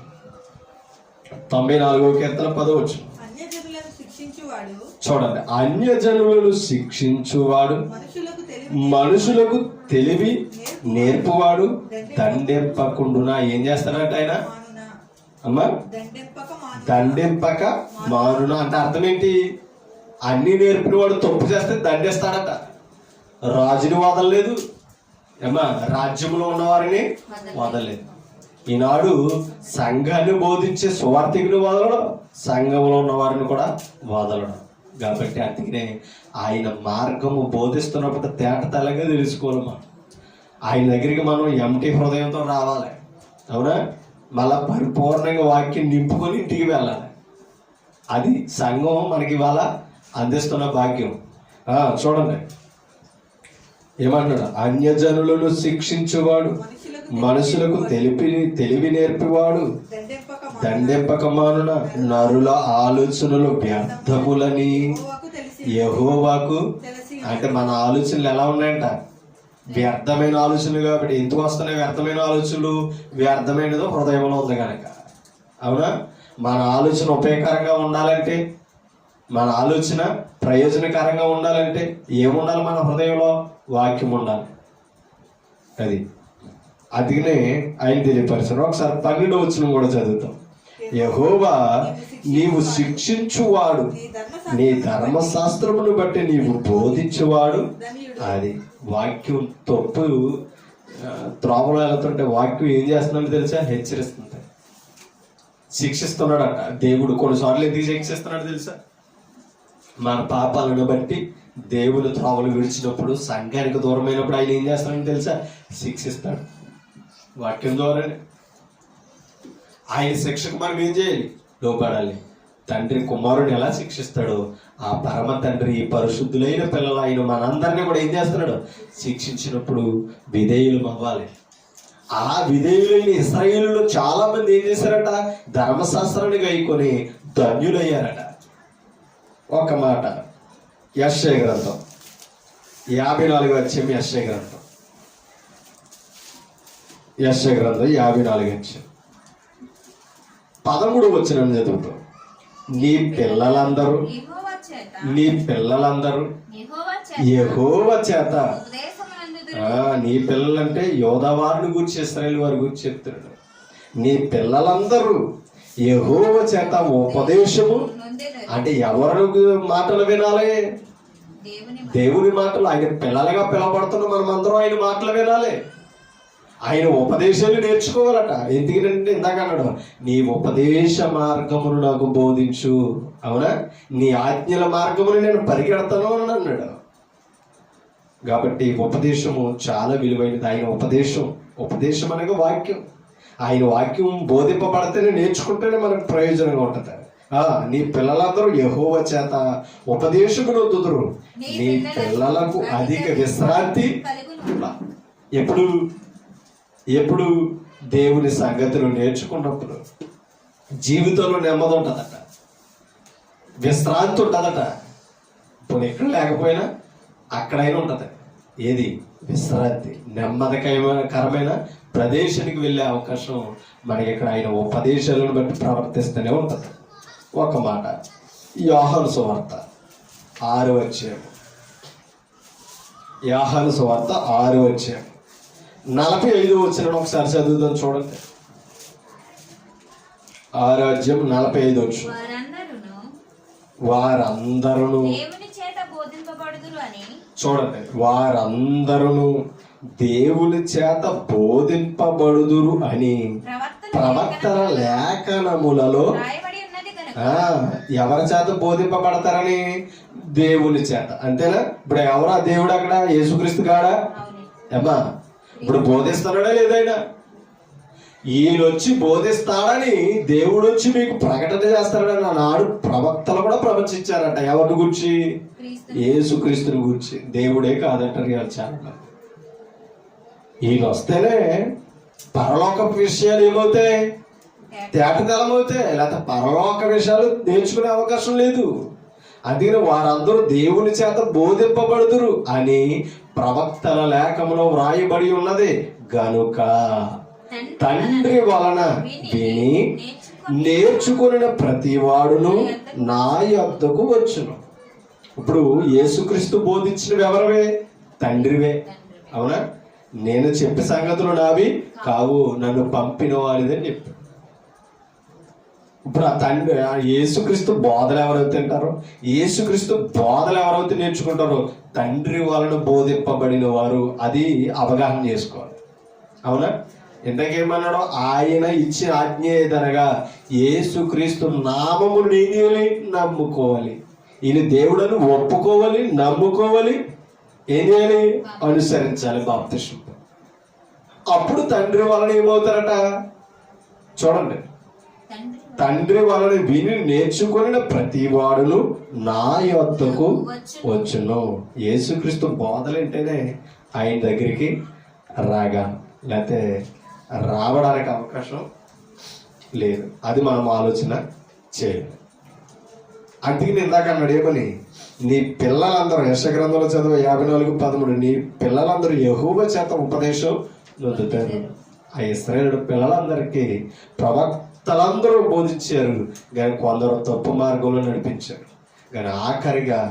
94వ కీర్తన 10వ వచనం చూడండి. అన్యజనులను శిక్షించువాడు, మనుషులకు తెలివి నేర్పువాడు దండెంపకుండునా. ఏం చేస్తాడట ఆయన? అమ్మా, దండెంపక మానునా అంటే అర్థం ఏంటి? అన్ని నేర్పిన వాడు తప్పు చేస్తే దండేస్తాడట. రాజుని వదలలేదు, ఏమా రాజ్యంలో ఉన్నవారిని వదలలేదు. ఈనాడు సంఘాన్ని బోధించే సువార్థికుని వదలడం, సంఘంలో ఉన్న వారిని కూడా వదలడం. కాబట్టి అందుకనే ఆయన మార్గము బోధిస్తున్నప్పుడు తేటతెల్లగా తెలుసుకోవాలి. మనం ఆయన దగ్గరికి మనం ఎంటీ హృదయంతో రావాలి. అవునా? మళ్ళా పరిపూర్ణంగా వాక్యం నింపుకొని ఇంటికి వెళ్ళాలి. అది సంఘం మనకి ఇవాళ అందిస్తున్న భాగ్యం. చూడండి ఏమంటాడు? అన్యజనులను శిక్షించువాడు, మనుషులకు తెలివి నేర్పివాడు దండెంపక మానున. నరుల ఆలోచనలు వ్యర్థములని యెహోవాకు. అంటే మన ఆలోచనలు ఎలా ఉన్నాయంట? వ్యర్థమైన ఆలోచనలు. కాబట్టి ఎందుకు వస్తున్నాయి వ్యర్థమైన ఆలోచనలు? వ్యర్థమైనదో హృదయంలో ఉంది కనుక. అవునా? మన ఆలోచన ఉపయోగకరంగా ఉండాలంటే, మన ఆలోచన ప్రయోజనకరంగా ఉండాలంటే ఏముండాలి? మన హృదయంలో వాక్యం ఉండాలి. అందుకనే ఆయన తెలియపరిచారు. ఒకసారి 12వ వచనం కూడా చదువుతాం. యెహోవా నీవు శిక్షించువాడు, నీ ధర్మశాస్త్రమును బట్టి నీవు బోధించువాడు. అది వాక్యం తప్పు త్రోవలో వెళ్తుంటే వాక్యం ఏం చేస్తున్నాడో తెలుసా? హెచ్చరిస్తుంది, శిక్షిస్తున్నాడట. దేవుడు కొన్నిసార్లు ఎందుకు శిక్షిస్తున్నాడు తెలుసా? మన పాపాలను బట్టి దేవుని త్రోవలు విడిచినప్పుడు, సంఘానికి దూరమైనప్పుడు ఆయన ఏం చేస్తాడని తెలుసా? శిక్షిస్తాడు. వాక్యం ద్వారానే. ఆయన శిక్షకు మనం ఏం చేయాలి? లోపడాలి. తండ్రి కుమారుని ఎలా శిక్షిస్తాడో ఆ పరమ తండ్రి ఈ పరిశుద్ధులైన పిల్లలు ఆయన మనందరినీ కూడా ఏం చేస్తున్నాడు? శిక్షించినప్పుడు విధేయులు అవ్వాలి. ఆ విధేయులైన ఇశ్రాయేలులో చాలా మంది ఏం చేశారట? ధర్మశాస్త్రాన్ని గైకొని ధన్యులయ్యారట. ఒక మాట యెషయా గ్రంథం 54వ అధ్యాయం. యెషయా గ్రంథం 54వ అధ్యాయం 13వ వచనం చదువుతాం. నీ పిల్లలందరూ యెహోవా చేత. నీ పిల్లలంటే యోధావారిని గురించి, ఇశ్రాయేలు వారి గురించి చెప్తున్నాడు. నీ పిల్లలందరూ యెహోవా చేత ఉపదేశము. అంటే ఎవరు మాటలు వినాలి? దేవుని మాటలు. ఆయన పిల్లలుగా పిలవబడుతున్న మనమందరం ఆయన మాటలు వినాలి. ఆయన ఉపదేశాలు నేర్చుకోవాలట. ఎందుకంటే ఇందాక అన్నాడు, నీ ఉపదేశ మార్గమును నాకు బోధించు. అవునా? నీ ఆజ్ఞల మార్గమును నేను పరిగెడతాను అని అన్నాడు. కాబట్టి ఉపదేశము చాలా విలువైనది. ఆయన ఉపదేశం అనగా వాక్యం. ఆయన వాక్యం బోధింపబడితేనే, నేర్చుకుంటేనే మనకు ప్రయోజనంగా ఉంటుంది. నీ పిల్లలందరూ యెహోవా చేత ఉపదేశమును తుదురు. నీ పిల్లలకు అధిక విశ్రాంతి. ఎప్పుడు దేవుని సంగతులు నేర్చుకున్నప్పుడు జీవితంలో నెమ్మది ఉంటుందట, విశ్రాంతి ఉంటుందట. ఇప్పుడు ఎక్కడ లేకపోయినా అక్కడైనా ఉంటుంది. ఏది? విశ్రాంతి. నెమ్మదికరమైన ప్రదేశానికి వెళ్ళే అవకాశం మనకి ఇక్కడ ఆయన ఉపదేశాలను బట్టి ప్రవర్తిస్తూనే ఉంటుంది. ఒక మాట యోహాను సువార్త 6వ అధ్యాయం. యోహాను సువార్త 6వ అధ్యాయం 45వ వచనం ఒకసారి చదువుదాం. చూడండి. 6వ అధ్యాయం 45వ వచనం. వారందరూ చూడండి, వారందరూ దేవుని చేత బోధింపబడుదురు అని ప్రవక్తల లేఖనములలో రాయబడి ఉన్నది కనుక ఎవరి చేత బోధింపబడతారని? దేవుని చేత. అంతేనా? ఇప్పుడు ఎవరా దేవుడు అక్కడ? యేసుక్రీస్తు కాడా? ఏమా ఇప్పుడు బోధిస్తున్నాడా లేదైనా? ఈయన వచ్చి బోధిస్తాడని దేవుడు వచ్చి మీకు ప్రకటన చేస్తాడని ఆనాడు ప్రవక్తలు కూడా ప్రవచించారట. ఎవరిని గురించి? యేసుక్రీస్తుని గురించి. దేవుడే కాదంటారు ఇవాళ చాలా మంది. ఈయన వస్తేనే పరలోక విషయాలు ఏమవుతాయి? తేటతెల్లమవుతాయి. లేకపోతే పరలోక విషయాలు నేర్చుకునే అవకాశం లేదు. అందుకని వారందరూ దేవుని చేత బోధింపబడుదురు అని ప్రవక్తల లేఖములో వ్రాయబడి ఉన్నది గనుక తండ్రి వలన విని నేర్చుకున్న ప్రతి వాడును నా యొద్దకు వచ్చును. ఇప్పుడు యేసుక్రీస్తు బోధించినవి ఎవరివే? తండ్రివే. అవునా? నేను చెప్పే సంగతులు నావి కావు, నన్ను పంపిన వాడిదని చెప్పి. ఇప్పుడు ఆ తండ్రి యేసుక్రీస్తు బోధలు ఎవరైతే అంటారో, యేసుక్రీస్తు బోధలు ఎవరైతే నేర్చుకుంటారో, తండ్రి వలన బోధింపబడిన వారు. అది అవగాహన చేసుకోవాలి. అవునా? ఇంతకేమన్నాడో, ఆయన ఇచ్చిన ఆజ్ఞ ఏదనగా యేసుక్రీస్తు నామమును నేనేయాలి, నమ్ముకోవాలి. ఈయన దేవుడని ఒప్పుకోవాలి, నమ్ముకోవాలి, ఏం చేయాలి? అనుసరించాలి బాప్తిస్మం. అప్పుడు తండ్రి వలన ఏమవుతారట? చూడండి, తండ్రి వలన విని నేర్చుకుని ప్రతి వాడును నా యొద్దకు వచ్చును. యేసుక్రీస్తు బోధలంటేనే ఆయన దగ్గరికి రాగా, లేకపోతే రావడానికి అవకాశం లేదు. అది మనం ఆలోచన చేయాలి. అందుకే నేను ఇందాక అన్నాడు ఏమని? నీ పిల్లలందరూ, యెషయా చదువు 54:13, నీ పిల్లలందరూ యెహోవా చేత ఉపదేశం నొందుతారు. ఆ ఇశ్రాయేలు పిల్లలందరికీ ప్రవక్తలందరూ బోధించారు, కానీ కొందరు తప్పు మార్గంలో నడిపించారు. కానీ ఆఖరిగా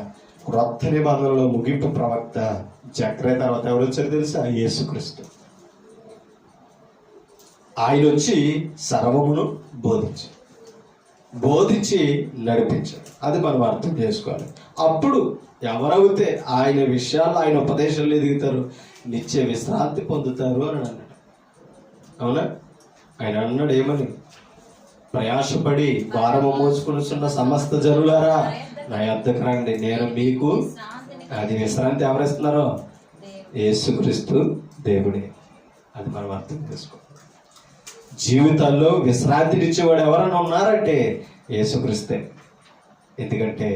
క్రొత్త నిబంధనలో ముగింపు ప్రవక్త జకర్యా తర్వాత ఎవరు వచ్చారు తెలుసా? యేసుక్రీస్తు. ఆయన వచ్చి సర్వమును బోధించి నడిపించారు. అది మనం అర్థం చేసుకోవాలి. అప్పుడు ఎవరైతే ఆయన విషయాలు, ఆయన ఉపదేశాలు ఎదుగుతారు, నిత్య విశ్రాంతి పొందుతారు అని అన్నాడు. అవునా? ఆయన అన్నాడు ఏమని? ప్రయాసపడి భారము మోసుకున్న సమస్త జనులారా నా యొద్దకు రండి, నేను మీకు. అది విశ్రాంతి ఎవరిస్తున్నారో? యేసుక్రీస్తు దేవుడే. అది మనం అర్థం చేసుకోవాలి. జీవితాల్లో విశ్రాంతినిచ్చేవాడు ఎవరైనా ఉన్నారంటే యేసుక్రీస్తే. ఎందుకంటే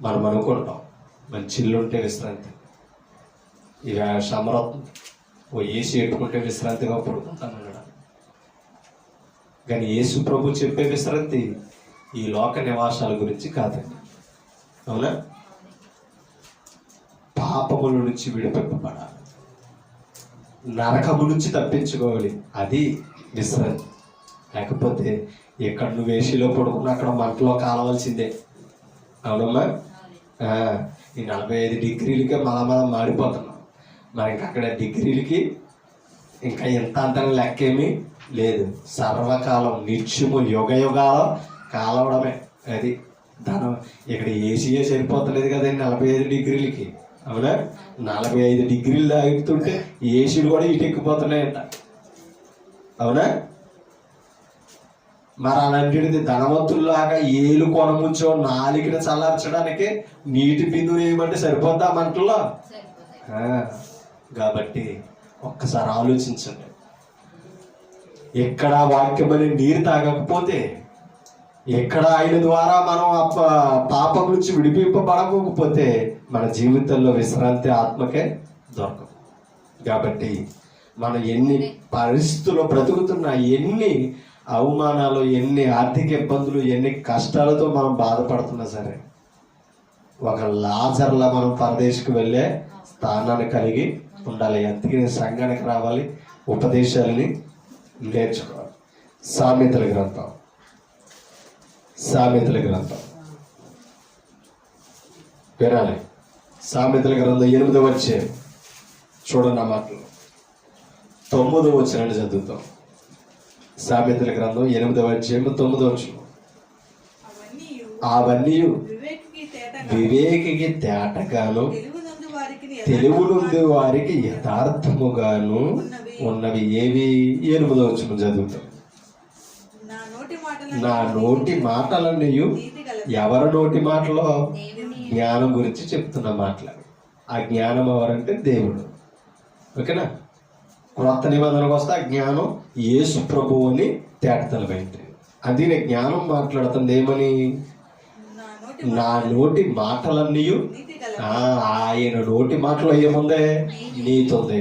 మనం అనుకుంటాం మంచి ఇల్లు ఉంటే విశ్రాంతి, ఇక సమరత్వం ఓ ఏసీ పెట్టుకుంటే విశ్రాంతిగా పడుకుంటామన్నాడు. కానీ యేసు ప్రభు చెప్పే విశ్రాంతి ఈ లోక నివాసాల గురించి కాదండి. అవునా? పాపముల నుంచి విడిపింపబడాలి, నరకము నుంచి తప్పించుకోవాలి, అది విశ్రాంతి. లేకపోతే ఎక్కడ నువ్వు ఏసీలో పడుకున్నా అక్కడ మంటలో కాలవలసిందే. అవునమ్మా? ఈ 45 డిగ్రీలకే మనం మాడిపోతున్నాం. మరి ఇంకా అక్కడ డిగ్రీలకి ఇంకా ఎంత అంత లెక్కేమీ లేదు. సర్వకాలం నిత్యము యుగాల కాలవడమే. అది దాని ఇక్కడ ఏసీయే సరిపోతలేదు కదండి 45 డిగ్రీలకి. అవునా? 45 డిగ్రీలు తాగుతుంటే ఏసీలు కూడా ఇటు ఎక్కిపోతున్నాయంట. అవునా? మరి అలాంటిది ధనవంతుల్లాగా ఏలు కొనముంచో నాలుగుని చల్లార్చడానికి నీటి బిందువు ఏమంటే సరిపోద్దా మంటల్లో? కాబట్టి ఒక్కసారి ఆలోచించండి. ఎక్కడ వాక్యమని నీరు తాగకపోతే, ఎక్కడ ఆయన ద్వారా మనం పాపం నుంచి విడిపింపబడకపోతే మన జీవితంలో విశ్రాంతి ఆత్మకే దొరకదు. కాబట్టి మనం ఎన్ని పరిస్థితుల్లో బ్రతుకుతున్నా, ఎన్ని అవమానాలు, ఎన్ని ఆర్థిక ఇబ్బందులు, ఎన్ని కష్టాలతో మనం బాధపడుతున్నా సరే, ఒక లాజర్లా మనం పరదేశకు వెళ్ళే స్థానాన్ని కలిగి ఉండాలి. అందుకే సంఘానికి రావాలి, ఉపదేశాలని నేర్చుకోవాలి. సామెతల గ్రంథం వినాలి. సామెతల గ్రంథం 8వ అధ్యాయం చూడండి. ఆ మాటలు 9వ వచనాన్ని చదువుతాం. సామెతల గ్రంథం 8వ అధ్యాయం 9వ వచనం. అవన్నీ వివేకికి తేటగాను తెలివులుంది వారికి యథార్థముగాను ఉన్నవి ఏవి? 8వ వచనం చదువుతాం. నా నోటి మాటలన్నీ ఎవరి నోటి మాటలో? జ్ఞానం గురించి చెప్తున్న మాటలు. ఆ జ్ఞానం ఎవరంటే దేవుడు. ఓకేనా? క్రొత్త నిబంధనకు వస్తే ఆ జ్ఞానం యేసు ప్రభువు అని తేటతలమైంది. అందుకనే జ్ఞానం మాట్లాడుతుంది ఏమని? నా నోటి మాటలన్నీ ఆయన నోటి మాటలో ఏముంది? నీతి ఉంది.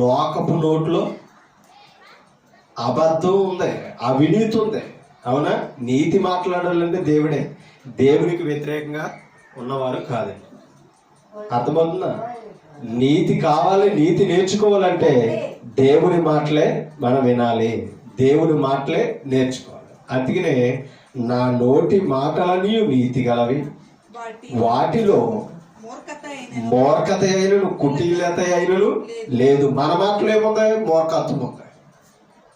లోకపు నోట్లో అబద్ధం ఉంది, అవినీతి ఉంది. అవునా? నీతి మాట్లాడాలంటే దేవుడే, దేవునికి వ్యతిరేకంగా ఉన్నవారు కాదండి. అర్థమవుతుందా? నీతి కావాలి, నీతి నేర్చుకోవాలంటే దేవుని మాటలే మనం వినాలి, దేవుని మాటలే నేర్చుకోవాలి. అందుకనే నా నోటి మాటలన్నీ నీతి గలవి, వాటిలో మూర్ఖత అయినను కుటీలత అయినను లేదు. మన మాటలు ఏముంది? మూర్ఖత్వం ఉంది.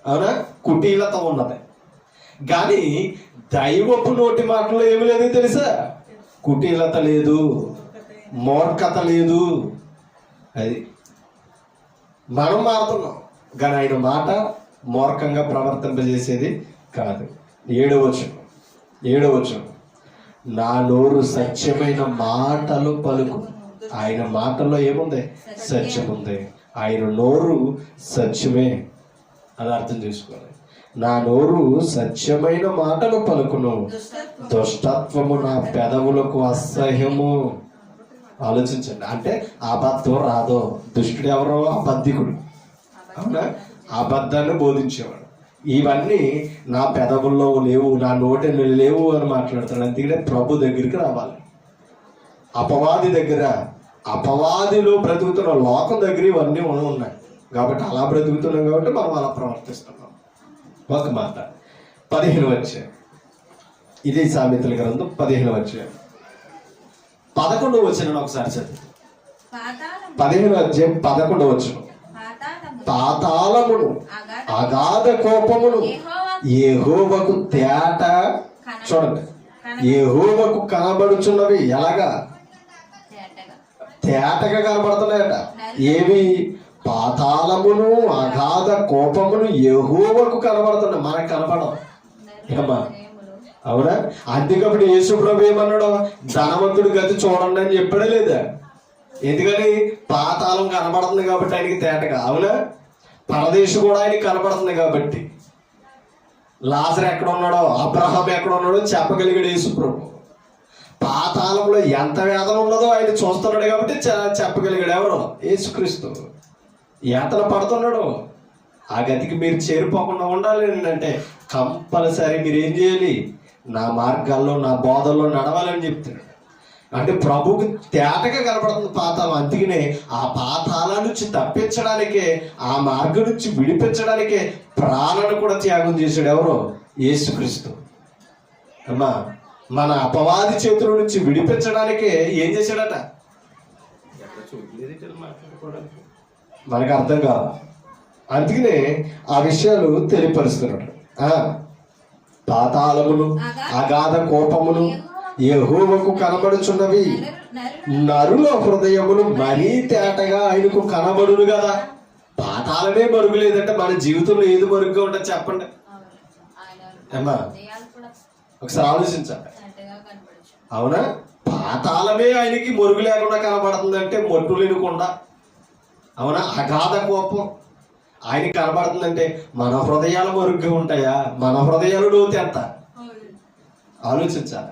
అవునా? కుటీలత ఉన్నది. కానీ దైవపు నోటి మాటలో ఏమి లేదు తెలుసా? కుటీలత లేదు, మూర్ఖత లేదు. అది మనం మారుతున్నాం, కానీ ఆయన మాట మూర్ఖంగా ప్రవర్తింపజేసేది కాదు. 7వ వచనం నా నోరు సత్యమైన మాటలు పలుకు. ఆయన మాటల్లో ఏముంది? సత్యం ఉంది. ఆయన నోరు సత్యమే, అది అర్థం చేసుకోవాలి. నా నోరు సత్యమైన మాటలు పలుకును, దుష్టత్వము నా పెదవులకు అసహ్యము. ఆలోచించండి. అంటే అబద్ధం రాదో. దుష్టుడు ఎవరో? అబద్ధికుడు. అవునా? అబద్ధాన్ని బోధించేవాడు. ఇవన్నీ నా పెదవుల్లో లేవు, నా నోటి లేవు అని మాట్లాడుతాడు. అందుకనే ప్రభు దగ్గరికి రావాలి. అపవాది దగ్గర, అపవాదిలో బ్రతుకుతున్న లోకం దగ్గర ఇవన్నీ ఉన్నాయి. కాబట్టి అలా బ్రతుకుతున్నాం, కాబట్టి మనం అలా ప్రవర్తిస్తున్నాం. ఒక మాట 15 వచ్చాయి. ఇది సామెతల గ్రంథం 15 వచ్చాయి. 11 వచనం ఒకసారి చదువు. 15 అధ్యాయం 11 వచనం. పాతాళమును అగాధ కోపమును యెహోవాకు తేట, చూడండి, యెహోవాకు కనబడుచున్నవి. ఎలాగా? తేటగా కనబడుతున్నాయట. ఏవి? పాతాళమును అగాధ కోపమును యెహోవాకు కనబడుతున్నాయి, మనకు కనబడవు. ఏమా? అవునా? అందుకప్పుడు యేసు ప్రభు ఏమన్నాడు? ధనవంతుడి గతి చూడండి అని చెప్పాడే లేదా? ఎందుకని? పాతాళం కనబడుతుంది కాబట్టి ఆయనకి తేటగా. అవునా? పరదేశం కూడా ఆయనకి కనబడుతుంది కాబట్టి. లాజరు ఎక్కడ ఉన్నాడో, అబ్రహాం ఎక్కడ ఉన్నాడో చెప్పగలిగాడు యేసు ప్రభు. పాతాళంలో ఎంత వేదన ఉన్నదో ఆయన చూస్తున్నాడు కాబట్టి చెప్పగలిగాడు. ఎవరు? యేసుక్రీస్తు. యాతన పడుతున్నాడు. ఆ గతికి మీరు చేరిపోకుండా ఉండాలి అంటే కంపల్సరీ మీరు ఏం చేయాలి? నా మార్గాల్లో, నా బోధల్లో నడవాలని చెప్తున్నాడు. అంటే ప్రభుకి తేటగా కనపడుతుంది పాతాళం. అందుకనే ఆ పాతాళం నుంచి తప్పించడానికే, ఆ మార్గం నుంచి విడిపించడానికే ప్రాణాన్ని కూడా త్యాగం చేశాడు. ఎవరు? యేసుక్రీస్తు. అమ్మా, మన అపవాది చేతుల నుంచి విడిపించడానికే ఏం చేశాడట? మనకు అర్థం కాదు. అందుకనే ఆ విషయాలు తెలియపరుస్తున్నాడు. పాతాళమును అగాధ కోపమును యెహోవాకు కనబడుచున్నవి, నరుల హృదయములు మరీ తేటగా ఆయనకు కనబడును కదా. పాతాళమే మరుగు లేదంటే మన జీవితంలో ఏది మరుగుగా ఉంటుంది చెప్పండి. అమ్మా, ఒకసారి ఆలోచించండి. అవునా? పాతాళమే ఆయనకి మరుగు లేకుండా కనబడుతుందంటే మొట్టు లేకుండా. అవునా? అగాధ కోపం ఆయనకి కనబడుతుందంటే మన హృదయాలు మరుగ్గా ఉంటాయా? మన హృదయాలు లోతు ఎంత? ఆలోచించాలి.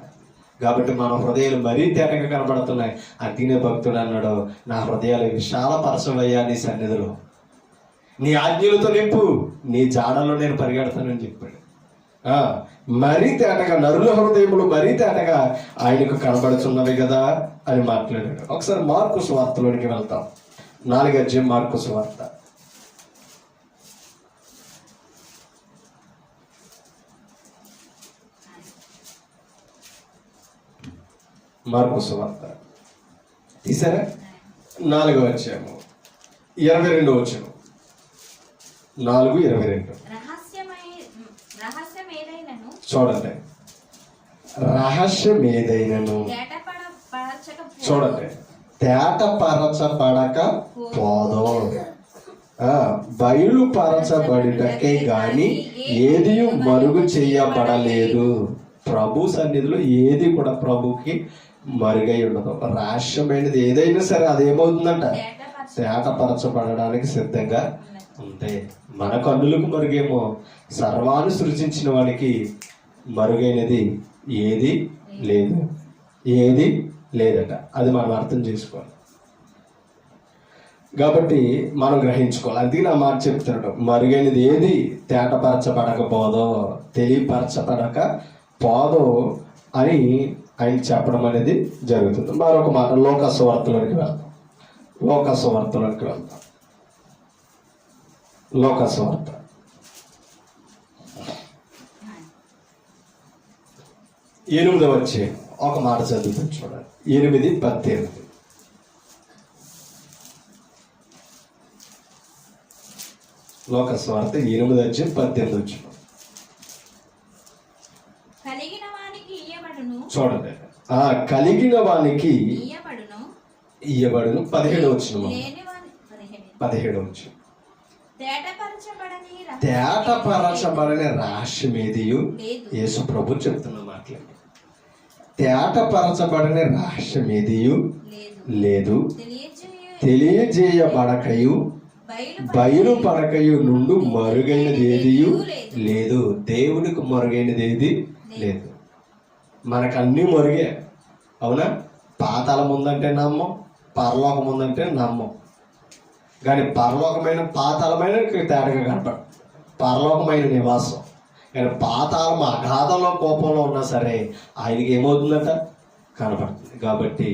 కాబట్టి మన హృదయాలు మరీ తేటగా కనబడుతున్నాయి. అందుకనే భక్తుడు అన్నాడు, నా హృదయాలు విశాలపరచవయ్యా నీ సన్నిధిలో, నీ ఆజ్ఞలతో నింపు, నీ జాడలో నేను పరిగెడతానని చెప్పాడు. మరీ తేటగా, నరుల హృదయములు మరీ తేటగా ఆయనకు కనబడుచున్నవి కదా అని మాట్లాడాడు. ఒకసారి మార్కు సువార్తలోనికి వెళ్తాం. 4వ అధ్యాయం మార్కు సువార్త. మార్కు సువార్త తీసారా? 4వ అధ్యాయము 22వ వచనం. 4:22 చూడండి. రహస్యం ఏదైనను చూడండి, తేటపరచబడక పోదు. బయలుపరచబడుటకే గాని ఏది మరుగు చేయబడలేదు. ప్రభు సన్నిధిలో ఏది కూడా ప్రభుకి మరుగై ఉండదు. రహస్యమైనది ఏదైనా సరే అదేమవుతుందంట, తేటపరచబడడానికి సిద్ధంగా ఉంటాయి. మన కన్నులకు మరుగేమో, సర్వాన్ని సృజించిన వానికి మరుగైనది ఏది లేదు, ఏది లేదట. అది మనం అర్థం చేసుకోవాలి. కాబట్టి మనం గ్రహించుకోవాలి. అందుకే నా మాట చెప్తున్నాడు, మరుగైనది ఏది తేటపరచబడకపోదో, తెలియపరచబడక పోదో అని ఆయన చెప్పడం అనేది జరుగుతుంది. మరొక మాట లోకసువార్తలోనికి వెళ్తాం. లోకసువార్తలోనికి వెళ్తాం. లోకసువార్త 8వ అధ్యాయం ఒక మాట చదువుతాం చూడండి. 8:18. లోకసువార్త 8:18. కలిగిన వానికి ఇయ్యబడును, చూడండి. కలిగిన వానికి ఇయ్యబడును, ఇయ్యబడును. 17వ లేని వాని 17వ తేటపరచబడని తేటపరచబడని రహస్యం ఏదియు లేదు. యేసు ప్రభు చెప్తున్న మాటలు. తేటపరచబడని రహస్యం ఏదియు లేదు, తెలియజేయబడకయు బయలుపడకయు నుండి మరుగైనది ఏదియు లేదు. దేవునికి మరుగైనది ఏది లేదు. మనకన్నీ మరుగే, అవునా? పాతాళం ఉందంటే నమ్మం, పరలోకం ఉందంటే నమ్మం. కానీ పరలోకమైన పాతాళమైన తేటగా కనపడ, పరలోకమైన నివాసం. కానీ పాతాళం అగాధంలో కోపంలో ఉన్నా సరే ఆయనకి ఏమవుతుందట, కనపడుతుంది. కాబట్టి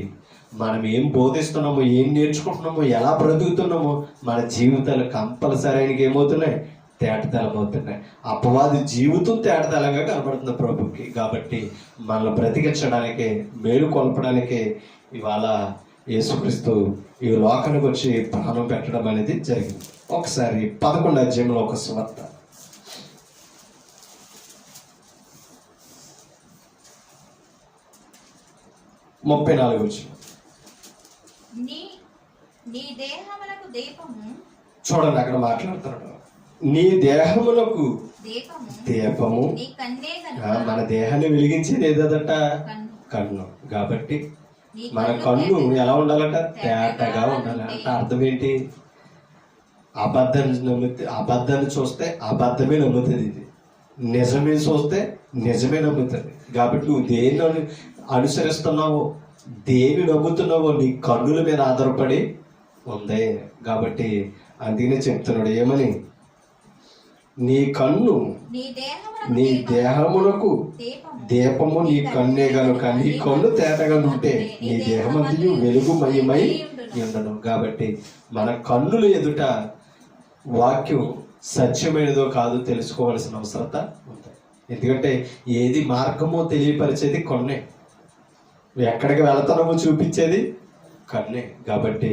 మనం ఏం బోధిస్తున్నామో, ఏం నేర్చుకుంటున్నామో, ఎలా బ్రతుకుతున్నామో మన జీవితాలు కంపల్సరీ ఆయనకి ఏమవుతున్నాయి, తేటతెల్లమవుతున్నాయి. అపవాది జీవితం తేటతెల్లంగా కనపడుతుంది ప్రభుకి. కాబట్టి మనల్ని బ్రతికించడానికి, మేలు కొల్పడానికి ఇవాళ యేసుక్రీస్తు ఈ లోకానికి వచ్చి ప్రాణం పెట్టడం అనేది జరిగింది. ఒకసారి 11వ అధ్యాయంలో లోకసువార్త 34. నీ దేహములకు దీపము, చూడండి అక్కడ మాట్లాడుతున్నాడు. నీ దేహములకు దీపము. మన దేహాన్ని వెలిగించేది ఏదట, కన్ను. కాబట్టి మన కన్ను ఎలా ఉండాలట, తేటగా ఉండాలి. అంటే అర్థం ఏంటి? అబద్ధాన్ని చూస్తే అబద్ధమే నమ్ముతుంది, ఇది నిజమే చూస్తే నిజమే నమ్ముతుంది. కాబట్టి నువ్వు దేన్ని అనుసరిస్తున్నావో, దేన్ని నమ్ముతున్నావో నీ కన్నుల మీద ఆధారపడి ఉంది. కాబట్టి అందుకనే చెప్తున్నాడు ఏమని, నీ కన్ను నీ దేహమునకు దీపము, నీ కన్నే గనుక. నీ కన్ను తేటగా ఉంటే నీ దేహమంతయు వెలుగుమయమై ఉండను. కాబట్టి మన కన్నుల ఎదుట వాక్యం సత్యమైనదో కాదు తెలుసుకోవాల్సిన అవసరత ఉంది. ఎందుకంటే ఏది మార్గమో తెలియపరిచేది కన్నే, ఎక్కడికి వెళతామో చూపించేది కన్నే. కాబట్టి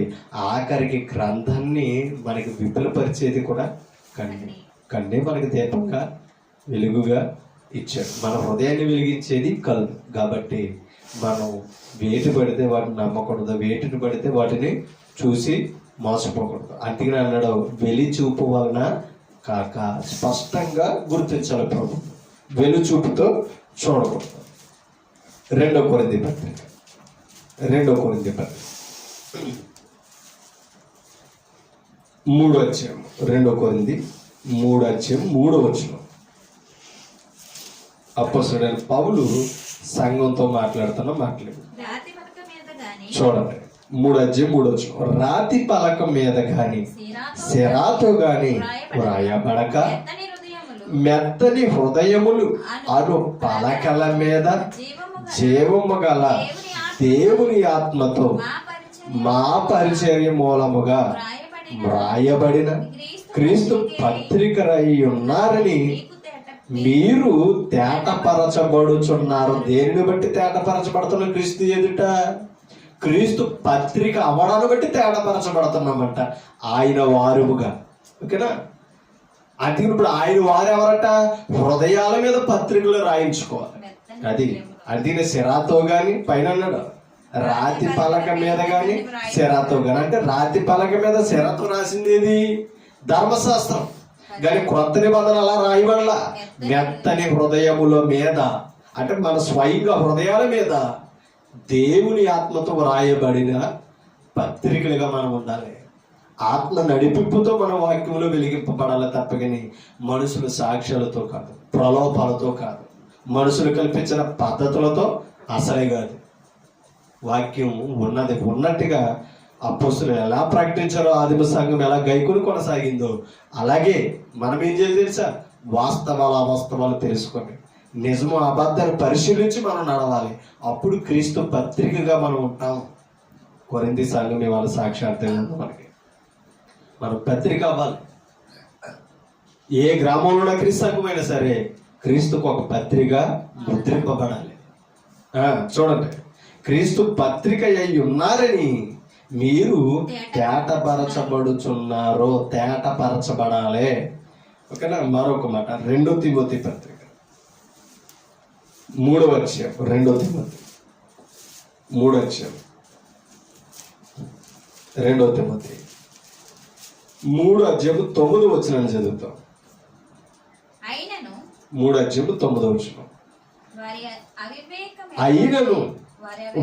ఆఖరికి గ్రంథాన్ని మనకి విపులపరిచేది కూడా కన్నే. కన్నే మనకి దీపంగా వెలుగుగా ఇచ్చాడు. మన హృదయాన్ని వెలిగించేది కళ్ళు. కాబట్టి మనం వేటి పడితే వాటిని నమ్మకూడదు, వేటిని పడితే వాటిని చూసి మోసపోకూడదు. అందుకని అన్నాడు, వెలి చూపు వలన కాక స్పష్టంగా గుర్తించాలి ప్రభు, వెలు చూపుతో చూడకూడదు. 2 కొరింథీ పత్రిక 3వ అధ్యాయం 2 కొరింథీ 3:3 అపోస్తలుడైన పౌలు సంఘంతో మాట్లాడుతున్న మాట్లాడు. చూడండి 3:3 రాతి పలక మీద గాని సిరాతో గాని వ్రాయబడక మెత్తని హృదయములు అను పలకల మీద జీవము గల దేవుని ఆత్మతో మా పరిచర్య మూలముగా వ్రాయబడిన క్రీస్తు పత్రికరై ఉన్నారని మీరు తేటపరచబడుచున్నారు. దేనిని బట్టి తేటపరచబడుతున్న? క్రీస్తు ఎదుట క్రీస్తు పత్రిక అవ్వడాన్ని బట్టి తేటపరచబడుతున్నామంట, ఆయన వారుగా. ఓకేనా? అందుకని ఇప్పుడు ఆయన వారు ఎవరట? హృదయాల మీద పత్రికలు రాయించుకోవాలి. అది అందుకని సిరాతో గాని పైన అన్నాడు, రాతి పలక మీద గాని సిరాతో గాని. అంటే రాతి పలక మీద సిరాతో రాసింది ఏది? ధర్మశాస్త్రం. కానీ క్రొత్త నిబంధన అలా రాయబడలా. మెత్తని హృదయముల మీద, అంటే మన స్వయంగా హృదయాల మీద దేవుని ఆత్మతో రాయబడిన పత్రికలుగా మనం ఉండాలి. ఆత్మ నడిపింపుతో మన వాక్యంలో వెలిగింపబడాలి తప్పకని మనుషుల సాక్ష్యాలతో కాదు, ప్రలోభాలతో కాదు, మనుషులు కల్పించిన పద్ధతులతో అసలే కాదు. వాక్యం ఉన్నది ఉన్నట్టుగా అపోస్తులు ఎలా ప్రకటించారో, ఆదిమ సంఘం ఎలా గైకుని కొనసాగిందో అలాగే మనం ఏం చేయాలి తెలుసా? వాస్తవాలు అవాస్తవాలు తెలుసుకొని నిజము అబద్ధాన్ని పరిశీలించి మనం నడవాలి. అప్పుడు క్రీస్తు పత్రికగా మనం ఉంటాం. కొరింథీ సంఘం ఇవాళ సాక్షాత్తంగా ఉంది మనకి. మనం పత్రిక అవ్వాలి. ఏ గ్రామంలో ఉన్న క్రీస్తు సంఘమైనా సరే క్రీస్తుకు ఒక పత్రిక ముద్రింపబడాలి. చూడండి, క్రీస్తు పత్రిక అయి ఉన్నారని మీరు తేటపరచబడుచున్నారో, తేటపరచబడాలి. ఓకేనా? మరొక మాట, 2 తిమోతి పత్రిక 3వ అధ్యాయం, 2 తిమోతి 3వ అధ్యాయం, 2 తిమోతి 3వ అధ్యాయం 9వ వచనాన్ని చదువుతాం. అయినను 3వ అధ్యాయం 9వ వచనం. వారి అయినను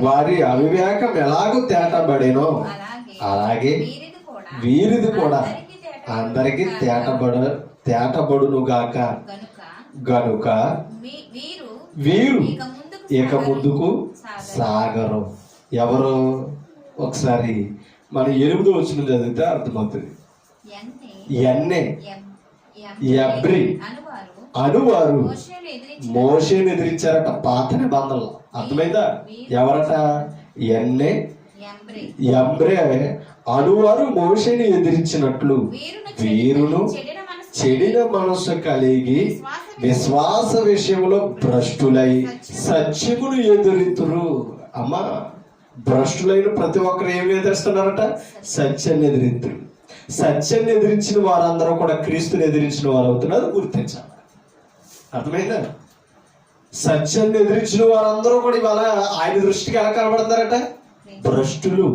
వారి అవివేకం ఎలాగూ తేటబడేనో అలాగే వీరిది కూడా అందరికి తేటబడును గాక. గనుక వీరు ఇక ముందుకు సాగరు. ఎవరు? ఒకసారి మన 8వ వచనం చదివితే అర్థమవుతుంది. ఎన్నే ఎబ్రి అనువారు మోషేను ఎదిరించారట పాత నిబంధనలు. అర్థమైందా? ఎవరట? ఎన్నే ఎంబ్రే అనువారు మోషేని ఎదిరించినట్లు వీరును చెడిన మనసు కలిగి విశ్వాస విషయంలో భ్రష్టులై సత్యమును ఎదురితురు. అమ్మా, భ్రష్టులైన ప్రతి ఒక్కరు ఏమి ఎదిరిస్తున్నారట? సత్యాన్ని ఎదిరితురు. సత్యాన్ని ఎదిరించిన వారందరూ కూడా క్రీస్తుని ఎదిరించిన వారు అవుతున్నారు. గుర్తించాలి. అర్థమైందా? సత్యాన్ని ఎదిరించిన వారందరూ కూడా ఇవాళ ఆయన దృష్టికి ఎలా కనబడతారట? భ్రష్టులు.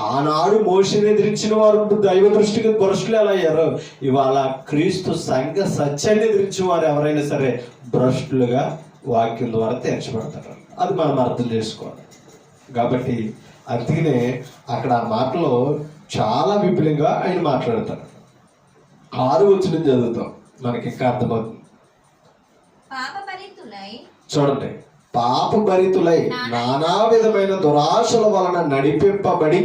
ఆనాడు మోషేని ఎదిరించిన వారు దైవ దృష్టికి భ్రష్టులు ఎలా అయ్యారు? ఇవాళ క్రీస్తు సంఘ సత్యాన్ని ఎదిరించిన వారు ఎవరైనా సరే భ్రష్టులుగా వాక్యం ద్వారా తీర్చబడతారు. అది మనం అర్థం చేసుకోవాలి. కాబట్టి అందుకనే అక్కడ ఆ మాటలో చాలా విపులంగా ఆయన మాట్లాడతారు. 6వ వచనం చదువుతాం, మనకి ఇంకా అర్థమవుతుంది. చూడండి, పాపభరితులై నానా విధమైన దురాశల వలన నడిపింపబడి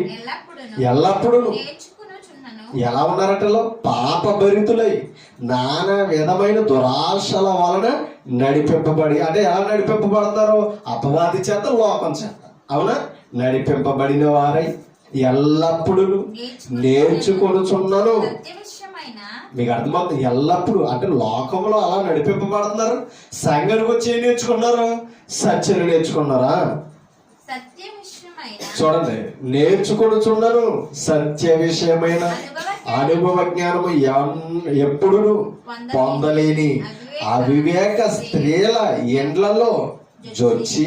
ఎల్లప్పుడూ ఎలా ఉన్నారటలో? పాపభరితులై నానా విధమైన దురాశల వలన నడిపింపబడి. అంటే ఎలా నడిపింపబడతారో? అపవాది చేత, లోకం చేత. అవునా? నడిపింపబడిన వారై ఎల్లప్పుడూ నేర్చుకొనుచున్నాను. మీకు అర్థమవుతుంది? ఎల్లప్పుడూ అంటే లోకంలో అలా నడిపింపబడుతున్నారు. సంఘానికి వచ్చి ఏం నేర్చుకున్నారు? సత్యాన్ని నేర్చుకున్నారా? చూడండి, నేర్చుకొనుచున్నాను సత్య విషయమైన అనుభవ జ్ఞానము ఎప్పుడు పొందలేని అవివేక స్త్రీల ఎండ్లలో జొచ్చి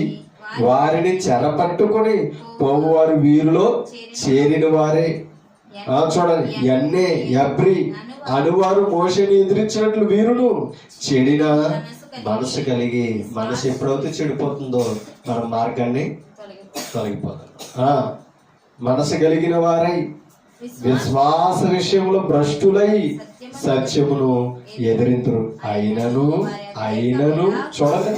వారిని చెరపట్టుకుని పోవారు వీరిలో చేరిన వారే. చూడండి, ఎన్నే ఎబ్రి అనువారు మోషేని ఎదిరించినట్లు వీరును చెడిన మనసు కలిగి. మనసు ఎప్పుడైతే చెడిపోతుందో మన మార్గాన్ని తొలగిపోతాం. మనసు కలిగిన వారై విశ్వాస విషయంలో భ్రష్టులై సత్యమును ఎదిరింతురు. అయినను చూడండి,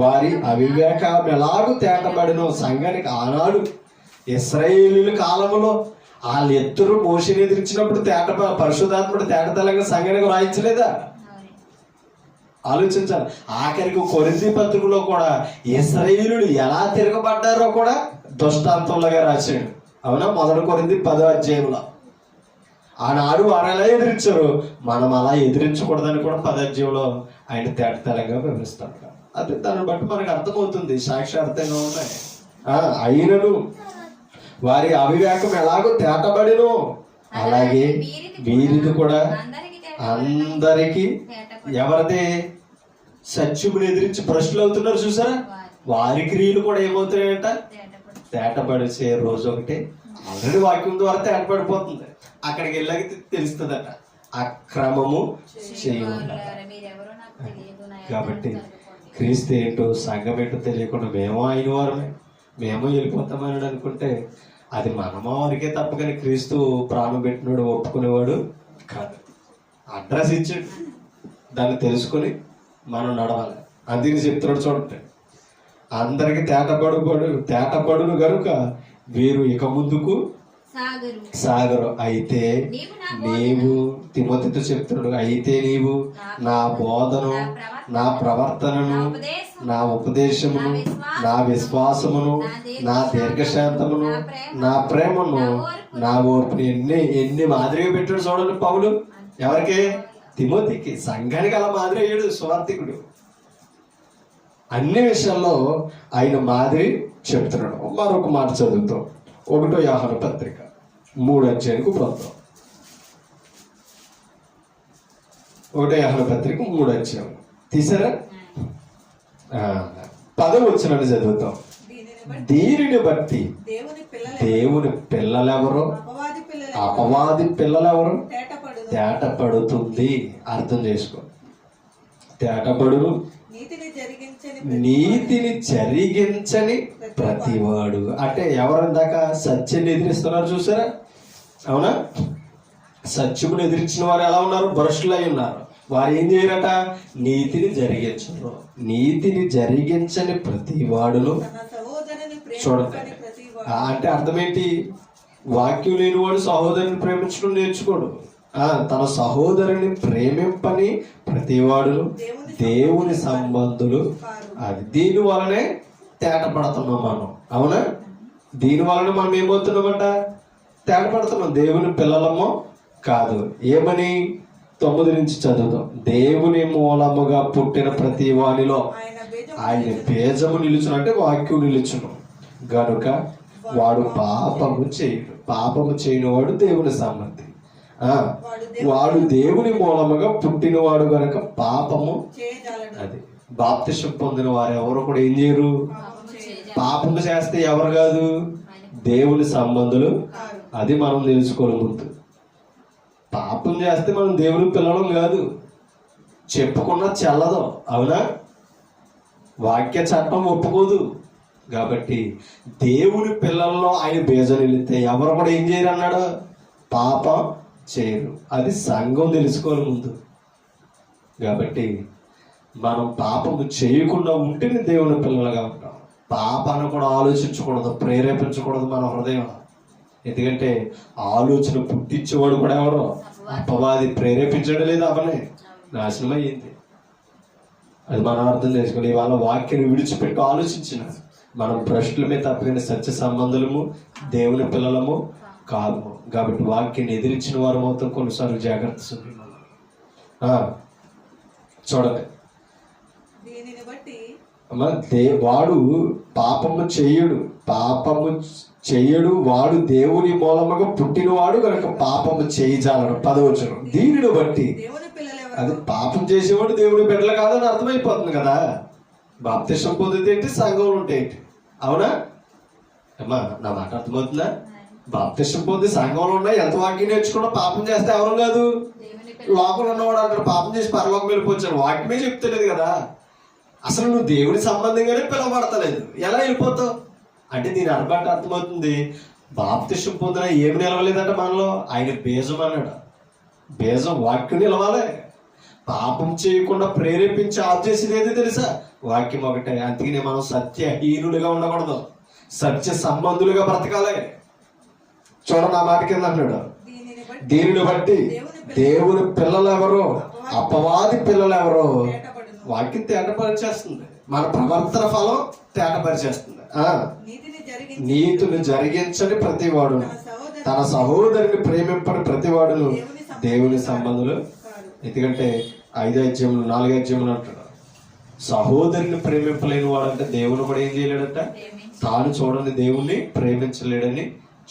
వారి అవివేకం ఎలాగూ తేటబడినో. సంఘానికి ఆనాడు ఇశ్రాయేలీయుల కాలంలో వాళ్ళు ఎత్తురు మోషేని ఎదిరించినప్పుడు పరిశుద్ధాత్ముడు తేటతలంగా సంఘానికి రాయించలేదా? ఆలోచించాలి. ఆఖరికి కొరింథీ పత్రికలో కూడా ఇశ్రాయేలీయులు ఎలా తిరగబడ్డారో కూడా దృష్టాంతంలాగా రాశాడు. అవునా? 1 కొరింథీ 10వ అధ్యాయంలో ఆనాడు వారు ఎలా ఎదిరించారు, మనం అలా ఎదిరించకూడదని కూడా 10వ అధ్యాయంలో ఆయన తేటతలంగా వివరిస్తాడు. అది దాన్ని బట్టి మనకు అర్థమవుతుంది, సాక్షార్థంగా ఉన్నాయి. అయినను వారి అవివేకం ఎలాగో తేటబడినో అలాగే వీరిది కూడా అందరికి. ఎవరిదే? సత్యమును ఎదిరించి భ్రష్టులు అవుతున్నారు చూసారా? వారి క్రియలు కూడా ఏమవుతున్నాయంట? తేటపడిచే రోజు ఒకటి ఆల్రెడీ వాక్యం ద్వారా తేటపడిపోతుంది. అక్కడికి వెళ్ళాక తెలుస్తుందట అక్రమము చేయకుండా. మీరెవరో నాకు తెలియదు, నా కాబట్టి యథార్థత అనుకోండి. క్రీస్తు ఏంటో సంఘం ఏంటో తెలియకుండా మేము ఆయన వారమే, మేము వెళ్ళిపోతామని అనుకుంటే అది మనమా వారికే తప్ప, కానీ క్రీస్తు ప్రాణం పెట్టినోడు ఒప్పుకునేవాడు కాదు. అడ్రస్ ఇచ్చాడు, దాన్ని తెలుసుకొని మనం నడవాలి. అందుకని చెప్తున్నాడు చూడండి, అందరికి తేటపడును గనుక వీరు ఇక ముందుకు సాగరు. సాగరు. అయితే నీవు తిమోతితో చెప్తున్నాడు, అయితే నీవు నా బోధను, నా ప్రవర్తనను, నా ఉపదేశమును, నా విశ్వాసమును, నా దీర్ఘశాంతమును, నా ప్రేమను, నా ఓర్పుని ఎన్ని మాదిరిగా పెట్టాడు చూడండి పౌలు. ఎవరికి? తిమోతికి. సంఘానికి అలా మాదిరి అయ్యాడు సువార్తికుడు. అన్ని విషయాల్లో ఆయన మాదిరి చెప్తున్నాడు. మరొక మాట చదువుతాం. 1 యోహాను పత్రిక 3 అధ్యాయానికి పోతాం. 1 యోహాను పత్రిక 3 అధ్యాయం తీసారా? 10వ వచనాన్ని చదువుతాం. దీనిని బట్టి దేవుని పిల్లలెవరు, అపవాది పిల్లలెవరు తేటపడుతుంది. అర్థం చేసుకో. తేటపడును నీతిని జరిగించని ప్రతివాడు. అంటే ఎవరందాక సత్యాన్ని ఎదిరిస్తున్నారు చూసారా? అవునా? సత్యమును ఎదిరించిన వారు ఎలా ఉన్నారు? భ్రష్టులు అయి ఉన్నారు. వారు ఏం చేయరట? నీతిని జరిగించరు. నీతిని జరిగించని ప్రతివాడును చూడండి. అంటే అర్థం ఏంటి? వాక్యం లేనివాడు సహోదరుని ప్రేమించడం నేర్చుకోడు. తన సహోదరుని ప్రేమింపని ప్రతివాడు దేవుని సంబంధులు. అది దీని వలనే తేటపడుతున్నాం మనం. అవునా? దీని వలన మనం ఏమవుతున్నామంట? తేటపడుతున్నాం. దేవుని పిల్లలమో కాదు. ఏమని 9 నుంచి చదువుతాం. దేవుని మూలముగా పుట్టిన ప్రతి వానిలో ఆయన బీజము నిలుచును, అంటే వాక్యం నిలుచును గనుక వాడు పాపము చేయడు. పాపము చేయనివాడు దేవుని సంబంధి. వాడు దేవుని మూలముగా పుట్టినవాడు గనక పాపము. అది బాప్తిసం పొందిన వారు ఎవరు కూడా ఏం చేయరు? పాపము చేస్తే ఎవరు కాదు? దేవుని సంబంధులు. అది మనం తెలుసుకోవాలి ముందు. పాపం చేస్తే మనం దేవుని పిల్లలం కాదు. చెప్పుకున్నా చెల్లదు. అవునా? వాక్య చట్టం ఒప్పుకోదు. కాబట్టి దేవుని పిల్లల్లో ఆయన బీజం నిలితే ఎవరు కూడా ఏం చేయరు అన్నాడు? పాపం చేయరు. అది సంఘం తెలుసుకోవాలి ముందు. కాబట్టి మనం పాపము చేయకుండా ఉంటేనే దేవుని పిల్లలుగా ఉంటాం. పాపాన్ని కూడా ఆలోచించకూడదు, ప్రేరేపించకూడదు మన హృదయం. ఎందుకంటే ఆలోచన పుట్టించేవాడు కూడా ఎవరో? అపవాది. ప్రేరేపించడం లేదు, అవనే నాశనం అయ్యింది. అది మనం అర్థం చేసుకోవాలి. ఇవాళ వాక్యాన్ని విడిచిపెట్టి ఆలోచించిన మనం భ్రష్టులమే తప్పని సత్య సంబంధులము దేవుని పిల్లలము కాదు. కాబట్టి వాక్యాన్ని ఎదిరించిన వారు మొత్తం కొన్నిసార్లు జాగ్రత్త చూడండి. వాడు పాపము చెయ్యడు వాడు దేవుని మూలముగా పుట్టినవాడు కనుక పాపము చేయజాలడు. 10వ వచనం. దీనిని బట్టి అది పాపం చేసేవాడు దేవుని బిడ్డలు కాదని అర్థమైపోతుంది కదా. బాప్తిసం పొందితే ఏంటి? సంఘంలో ఉంటే ఏంటి? అవునా అమ్మా? నా మాట అర్థమవుతుందా? బాప్తిసం పొంది సంఘంలో ఉన్నాయి, ఎంత వాక్యం నేర్చుకున్నా పాపం చేస్తే ఎవరు కాదు? లోపల ఉన్నవాడు అంటారు పాపం చేసి పరలోకం వెళ్ళిపోవచ్చాను. వాక్యమే చెప్తలేదు కదా. అసలు నువ్వు దేవుని సంబంధంగానే పిలవబడతలేదు, ఎలా వెళ్ళిపోతావు? అంటే దీని అర్థమవుతుంది. బాప్తిసం పొందిన ఏమి నిలవలేదంట మనలో? ఆయన బీజం అన్నాడు. బీజం వాక్యం నిలవాలి. పాపం చేయకుండా ప్రేరేపించి ఆఫ్ చేసేది ఏది తెలుసా? వాక్యం ఒకటే. అందుకని మనం సత్యహీనులుగా ఉండకూడదు, సత్య సంబంధులుగా బ్రతకాలి. చూడండి ఆ మాట కింద అన్నాడు, దీనిని బట్టి దేవుని పిల్లలు ఎవరు, అపవాది పిల్లలు ఎవరు. వాక్యం తేటపరిచేస్తుంది, మన ప్రవర్తన ఫలం తేటపరిచేస్తుంది. నీతిని జరిగించని ప్రతివాడు, తన సహోదరుని ప్రేమింపని ప్రతివాడును దేవుని సంబంధులు. ఎందుకంటే 5 అధ్యాయములు 4 అధ్యాయములు అంటాడు, సహోదరుని ప్రేమింపలేని వాడంటే దేవుని కూడా ఏం చేయలేడట, తాను చూడని దేవుణ్ణి ప్రేమించలేడని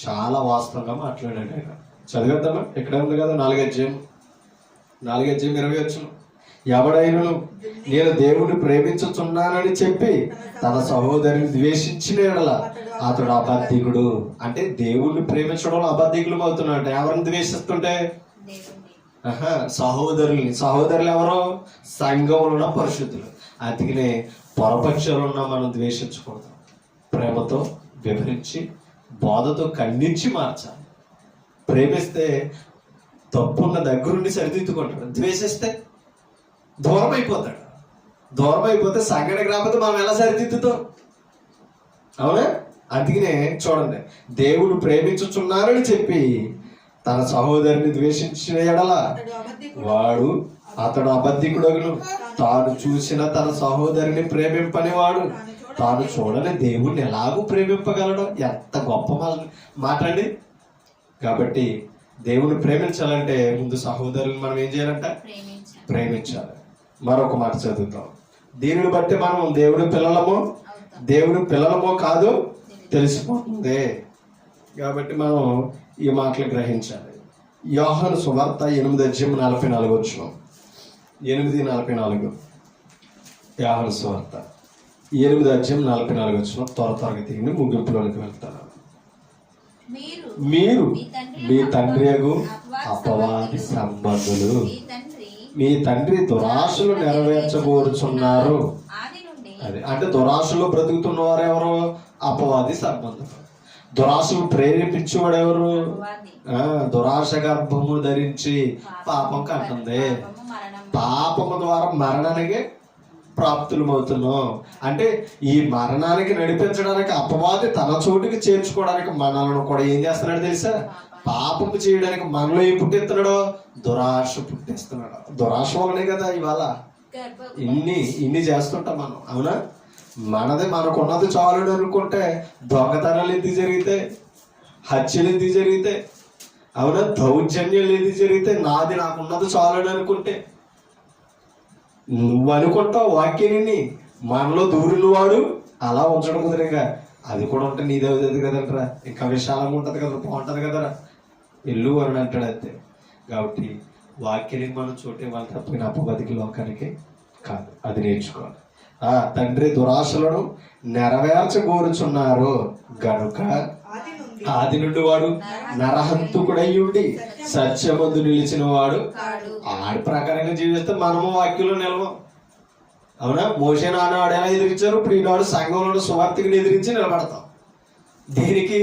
చాలా వాస్తవంగా మాట్లాడాడు ఆయన. చదివేద్దామా? ఇక్కడ ఉంది కదా 4 అధ్యాయం 20 వచనం. ఎవడైనను నేను దేవుని ప్రేమించుచున్నానని చెప్పి తన సహోదరిని ద్వేషించిన యెడల అతడు అబద్ధికుడు. అంటే దేవుణ్ణి ప్రేమించడం అబద్ధికులు అవుతున్నాడు. ఎవరిని ద్వేషిస్తుంటే దేవుణ్ణి. సహోదరులు ఎవరు? సంఘంలో ఉన్న పరిశుద్ధులు. అందుకనే పొరపక్షాలు ఉన్న మనం ద్వేషించకూడదు. ప్రేమతో వివరించి బోధతో ఖండించి మార్చాలి. ప్రేమిస్తే తప్పున్న దగ్గరుండి సరిదిద్దుకుంటాడు. ద్వేషిస్తే దూరం అయిపోతాడు. దూరం అయిపోతే సంఘటనకి రాకపోతే మనం ఎలా సరిదిద్దుతాం? అవునా? అందుకనే చూడండి, దేవుడు ప్రేమించుచున్నారని చెప్పి తన సహోదరిని ద్వేషించిన యెడల అతడు అబద్ధికుడగును. తాను చూసిన తన సహోదరిని ప్రేమింపని వాడు తాను చూడని దేవుణ్ణి ఎలాగూ ప్రేమింపగలడు. ఎంత గొప్ప మాట అండి. కాబట్టి దేవుని ప్రేమించాలంటే ముందు సహోదరుని మనం ఏం చేయాలంట? ప్రేమించాలి. మరొక మాట చదువుతాం. దీనిని బట్టి మనం దేవుని పిల్లలమో కాదో తెలిసిపోతుంది. కాబట్టి మనం ఈ మాటలు గ్రహించాలి. యోహాను సువార్త 8:44 8:44 యోహాను సువార్త 8:44 త్వరగా తిరిగి ముగింపులోనికి వెళ్తాను. మీరు మీ తండ్రియగు అపవాది సంబంధులు, మీ తండ్రి దురాశలు నెరవేర్చబోరుచున్నారు. అది అంటే దురాశలో బ్రతుకుతున్న వారు ఎవరు? అపవాది సంబంధులు. దురాశలు ప్రేరేపించేవాడు ఎవరు? దురాశ గర్భము ధరించి పాపం కంటుంది. పాపము ద్వారా మరణానికి ప్రాప్తులమవుతున్నాం. అంటే ఈ మరణానికి నడిపించడానికి అపవాది తన చోటుకి చేర్చుకోవడానికి మనల్ని కూడా ఏం చేస్తున్నాడు తెలుసా? పాపము చేయడానికి మనలో ఏం పుట్టిస్తున్నాడు? దురాశ పుట్టిస్తున్నాడు. దురాశ వల్లనే కదా ఇవాళ ఇన్ని చేస్తుంటాం మనం. అవునా? మనకున్నది చాలు అనుకుంటే దొంగతనాలు ఎందుకు జరిగితే, హత్యలు ఎందుకు జరిగితే, అవునా, దౌర్జన్యాలు ఎందుకు జరిగితే, నాకున్నది చాలు అనుకుంటే నువ్వు అనుకుంటావు. వాక్యాన్ని మనలో దూరిన వాడు అలా ఉంచడం కుదిరేగా అది కూడా ఉంటే నీదే అవుతుంది కదంటరా, ఇంకా విశాలంగా ఉంటుంది కదా, బాగుంటుంది కదరా, ఇల్లు అని అంటాడు అంతే. కాబట్టి వాక్యాన్ని మనం చోటే వాళ్ళ తప్పిన అపవాదికి లోకానికి కాదు. అది నేర్చుకోవాలి. తండ్రి దురాశలను నెరవేర్చగోరుచున్నారు గనుక ఆది నుండి వాడు నరహంతుకుడయ్యుండి సత్యమందు నిలిచిన వాడు ఆడి ప్రకారంగా జీవిస్తే మనము వాక్యంలో నిలవం. అవునా? మోషే నాన్నవాడు ఎలా ఎదిరించారు? ఇప్పుడు ఈనాడు సంఘంలో సువార్తిని ఎదిరించి నిలబడతాం. దేనికి?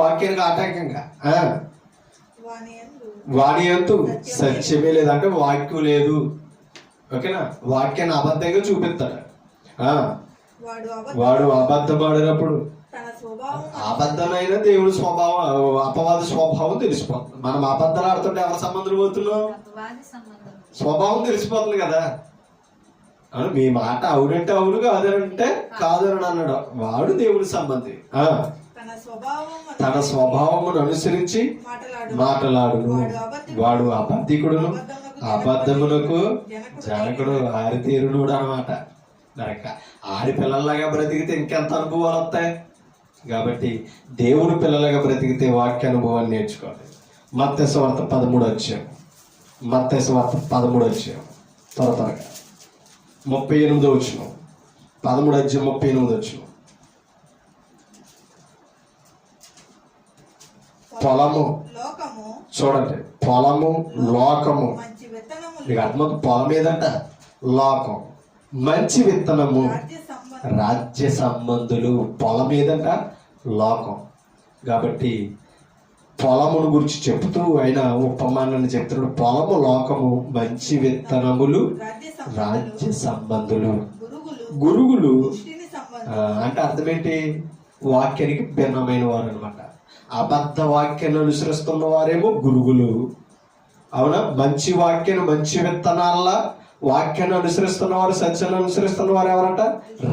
వాక్యానికి ఆటంకంగా. వాణి యందు సత్యమే లేదంటే వాక్యం లేదు. ఓకేనా? వాక్యాన్ని అబద్ధంగా చూపిస్తాడు. వాడు అబద్ధం ఆడినప్పుడు అబద్ధమైన దేవుడి స్వభావం, అపవాది స్వభావం తెలిసిపోతుంది. మనం అబద్ధాలు ఆడుతుంటే ఎవరి సంబంధం పోతున్నాం? స్వభావం తెలిసిపోతుంది కదా. మీ మాట అవునంటే అవును, కాదనంటే కాదని అన్నాడు. వాడు దేవుడి సంబంధి. తన స్వభావమును అనుసరించి మాట్లాడును. వాడు అబద్ధికుడును, అబద్ధమునకు జనకుడు, ఆరితేరుడు అన్నమాట. ఆడి పిల్లల్లాగా బ్రతికితే ఇంకెంత అనుభవాలు వస్తాయి. కాబట్టి దేవుని పిల్లలుగా బ్రతికితే వాక్య అనుభవాన్ని నేర్చుకోవాలి. మత్తయి సువార్త 13 త్వరగా 38 13:38 పొలము చూడండి, పొలము లోకము. మీకు అర్థం? పొలం ఏదంట? లోకం. మంచి విత్తనము రాజ్య సంబంధులు. పొలం ఏదంట? లోకం. కాబట్టి పొలమును గురించి చెప్తూ ఆయన ఉపమానాన్ని చెప్తున్నాడు. పొలము లోకము, మంచి విత్తనములు రాజ్య సంబంధులు, గురుగులు. అంటే అర్థం ఏంటి? వాక్యానికి భిన్నమైన వారు అనమాట. అబద్ధ వాక్యాన్ని అనుసరిస్తున్న వారేమో గురుగులు. అవునా? మంచి వాక్యాన్ని, మంచి విత్తనాల వాక్యాన్ని అనుసరిస్తున్న వారు, సత్యాన్ని అనుసరిస్తున్న వారు ఎవరంట?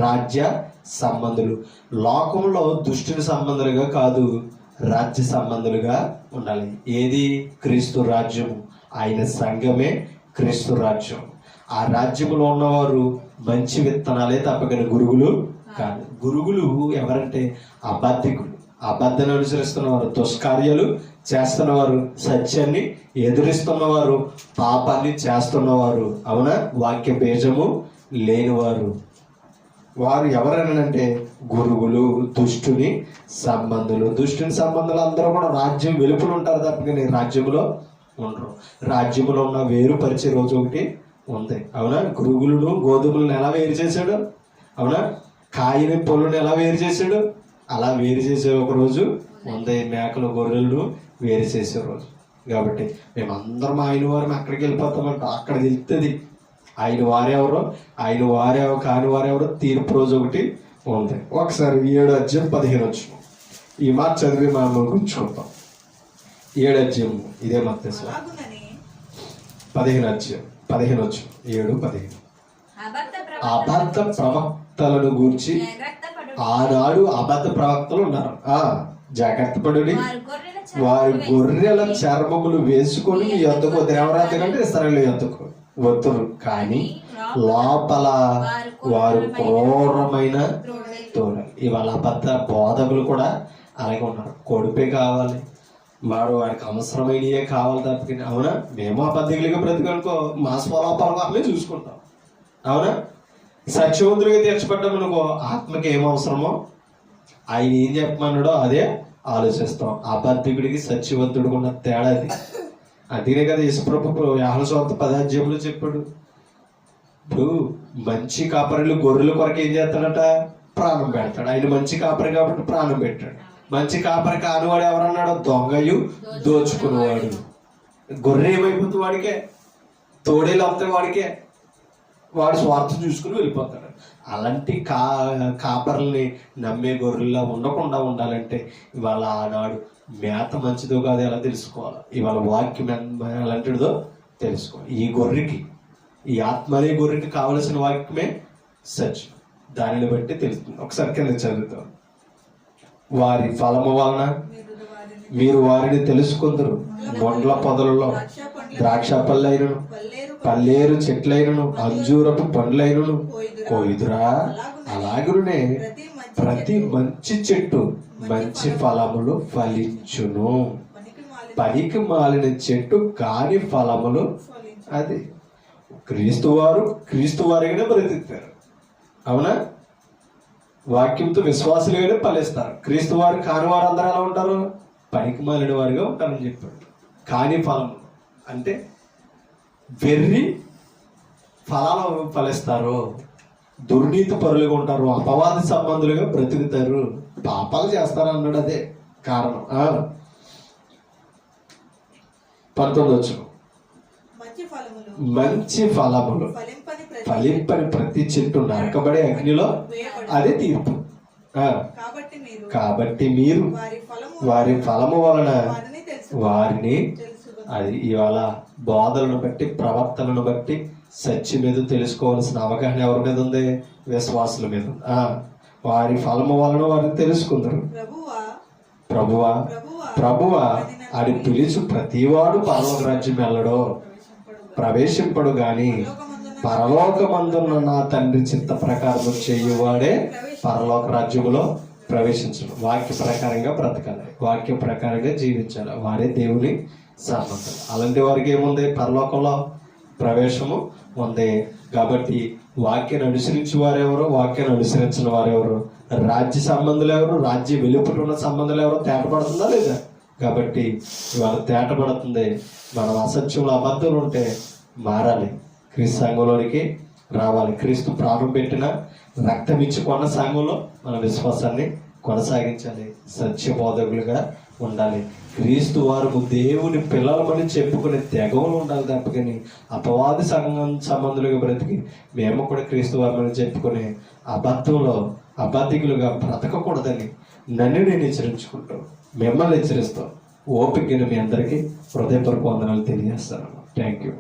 రాజ్య సంబంధులు. లోకంలో దుష్టుని సంబంధులుగా కాదు, రాజ్య సంబంధులుగా ఉండాలి. ఏది? క్రీస్తు రాజ్యము. ఆయన సంఘమే క్రీస్తు రాజ్యం. ఆ రాజ్యములో ఉన్నవారు మంచి విత్తనాలే తప్ప గురుగులు కాదు. గురుగులు ఎవరంటే అబద్ధికులు. అబద్ధాన్ని అనుసరిస్తున్నవారు, దుష్కార్యాలు చేస్తున్నవారు, సత్యాన్ని ఎదురిస్తున్నవారు, పాపాన్ని చేస్తున్నవారు, అవునా, వాక్య బీజము లేనివారు. వారు ఎవరనంటే గురువులు, దుష్టుని సంబంధులు. దుష్టుని సంబంధులు అందరూ కూడా రాజ్యం వెలుపులు ఉంటారు తప్పని రాజ్యంలో ఉండరు. రాజ్యంలో ఉన్న వేరుపరిచే రోజు ఒకటి ఉంది, అవునా. గురుగులను గోధుమలను ఎలా వేరు చేశాడు, అవునా. కాయని పొలను ఎలా వేరు చేశాడు, అలా వేరు చేసే ఒక రోజు ఉంది. మేకలు గొర్రెలను వేరు చేసే రోజు. కాబట్టి మేమందరం ఆయన వారం అక్కడికి వెళ్ళిపోతామంట. అక్కడ తెలుస్తుంది ఆయన వారెవరో, ఆయన వారెవరో కాని వారెవరో తీర్పు రోజు ఒకటి ఉంది. ఒకసారి 7:15 ఈ మాట చదివి మనం గుర్చుకుంటాం. 7 ఇదే మత్తయి 15 7:15 అబద్ధ ప్రవక్తలను గూర్చి ఆనాడు అబద్ధ ప్రవక్తలు ఉన్నారు. జాగ్రత్త పడుడి, వారి గొర్రెల చర్మములు వేసుకొని మీ యొద్దకు వద్దరు. ఎవరు వద్దకంటే ఇశ్రాయేలు యొద్దకు వద్దురు, కానీ లోపల వారు క్రూరమైన తోడలు. ఇవాళ అబద్ధ బోధకులు కూడా అలాగే ఉన్నారు. కొడుపే కావాలి, వాడికి అవసరమైనయే కావాలి తప్పకి, అవునా. మేము అబద్ధికులుగా బ్రతికనుకో మా స్వలోపాలకు అట్లే చూసుకుంటాం, అవునా. సత్యవంతులుగా తీర్చబడ్డామనుకో ఆత్మకి ఏం అవసరమో ఆయన ఏం చెప్పమన్నాడో అదే ఆలోచిస్తాం. అబద్ధికుడికి సత్యవంతుడికి ఉన్న తేడా అది. అందుకే కదా యేసుప్రభు యోహాను సువార్త 10 చెప్పాడు. ఇప్పుడు మంచి కాపరులు గొర్రెల కొరకు ఏం చేస్తాడట, ప్రాణం పెడతాడు. ఆయన మంచి కాపరి కాబట్టి ప్రాణం పెట్టాడు. మంచి కాపరి కానివాడు ఎవరన్నాడు, దొంగయు దోచుకునేవాడు. గొర్రె ఏమైపోతుంది వాడికే, తోడేలు అవుతాయి వాడికే, వాడు స్వార్థం చూసుకుని వెళ్ళిపోతాడు. అలాంటి కాపర్లని నమ్మే గొర్రెల్లా ఉండకుండా ఉండాలంటే ఇవాళ ఆనాడు మేత మంచిదో కాదు ఎలా తెలుసుకోవాలి, ఇవాళ వాక్యం ఎలాంటిదో తెలుసుకోవాలి. ఈ గొర్రెకి, ఈ ఆత్మలే గొర్రెకి కావలసిన వాక్యమే సత్యం. దానిని బట్టి తెలుస్తుంది. ఒకసారి కింద చదువుతాం. వారి ఫలము వలన మీరు వారిని తెలుసుకుందరు. మొండ్ల పొదలలో ద్రాక్ష పళ్ళైనను, పల్లేరు చెట్లైనను, అంజూరపు పండ్లైనను కోయుదురా. అలాగునే ప్రతి మంచి చెట్టు మంచి ఫలములు ఫలించును, పనికి మాలిన చెట్టు కాని ఫలములు. అది క్రీస్తు వారిగానే బ్రతికారు, అవునా. వాక్యంతో విశ్వాసులుగానే ఫలిస్తారు. క్రీస్తు వారు కాని వారు అందరూ ఎలా ఉంటారు, పనికి మాలిన వారిగా ఉంటారని చెప్పాడు. కాని ఫలము అంటే వెర్రి ఫలాలు ఫలిస్తారు, దుర్నీతి పరులుగా ఉంటారు, అపవాది సంబంధులుగా బ్రతుకుతారు, పాపాలు చేస్తారు అన్నాడు. అదే కారణం. 19 మంచి ఫలములు ఫలింపని ప్రతి చెట్టు నరకబడే అగ్నిలో అదే తీర్పు. కాబట్టి మీరు వారి ఫలము వలన వారిని, అది ఇవాళ బోధలను బట్టి ప్రవర్తనను బట్టి సత్యం మీద తెలుసుకోవాల్సిన అవగాహన ఎవరి మీద ఉంది, విశ్వాసుల మీద. వారి ఫలము వలన వారిని తెలుసుకుందరు. ప్రభువా అని పిలిచి ప్రతివాడు పరలోక రాజ్యం వెళ్ళడో ప్రవేశింపడు గాని పరలోకమందున్న నా తండ్రి చిత్త ప్రకారం చేయువాడే పరలోక రాజ్యములో ప్రవేశించడు. వాక్య ప్రకారంగా బ్రతకాలి, వాక్య ప్రకారంగా జీవించాలి. వారే దేవుని సంబంధాలు. అలాంటి వారికి ఏముంది, పరలోకంలో ప్రవేశము ఉంది. కాబట్టి వాక్యాన్ని అనుసరించి వారెవరు, వాక్యాన్ని అనుసరించిన వారెవరు, రాజ్య సంబంధులు ఎవరు, రాజ్య వెలుపల ఉన్న సంబంధాలు ఎవరు తేటపడుతుందా లేదా. కాబట్టి ఇవాళ తేటపడుతుంది. మనం అసత్యంలో అబద్ధాలు ఉంటే మారాలి, క్రీస్తు సంఘంలోనికి రావాలి. క్రీస్తు ప్రాణం పెట్టిన రక్తం ఇచ్చి కొన్న సంఘంలో మన విశ్వాసాన్ని కొనసాగించాలి, సత్య బోధకులుగా ఉండాలి. క్రీస్తు వారు దేవుని పిల్లలమని చెప్పుకునే తెగవలు ఉండాలి తప్పకని అపవాది సంబంధులుగా బ్రతికి మేము కూడా క్రీస్తు వారిని చెప్పుకునే అబద్ధికులుగా బ్రతకకూడదని నన్ను నేను హెచ్చరించుకుంటూ మిమ్మల్ని హెచ్చరిస్తాం. ఓపిక మీ అందరికీ హృదయపూర్వక వందనాలు తెలియజేస్తాను. Thank you.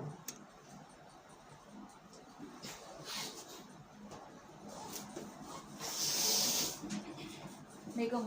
మీకు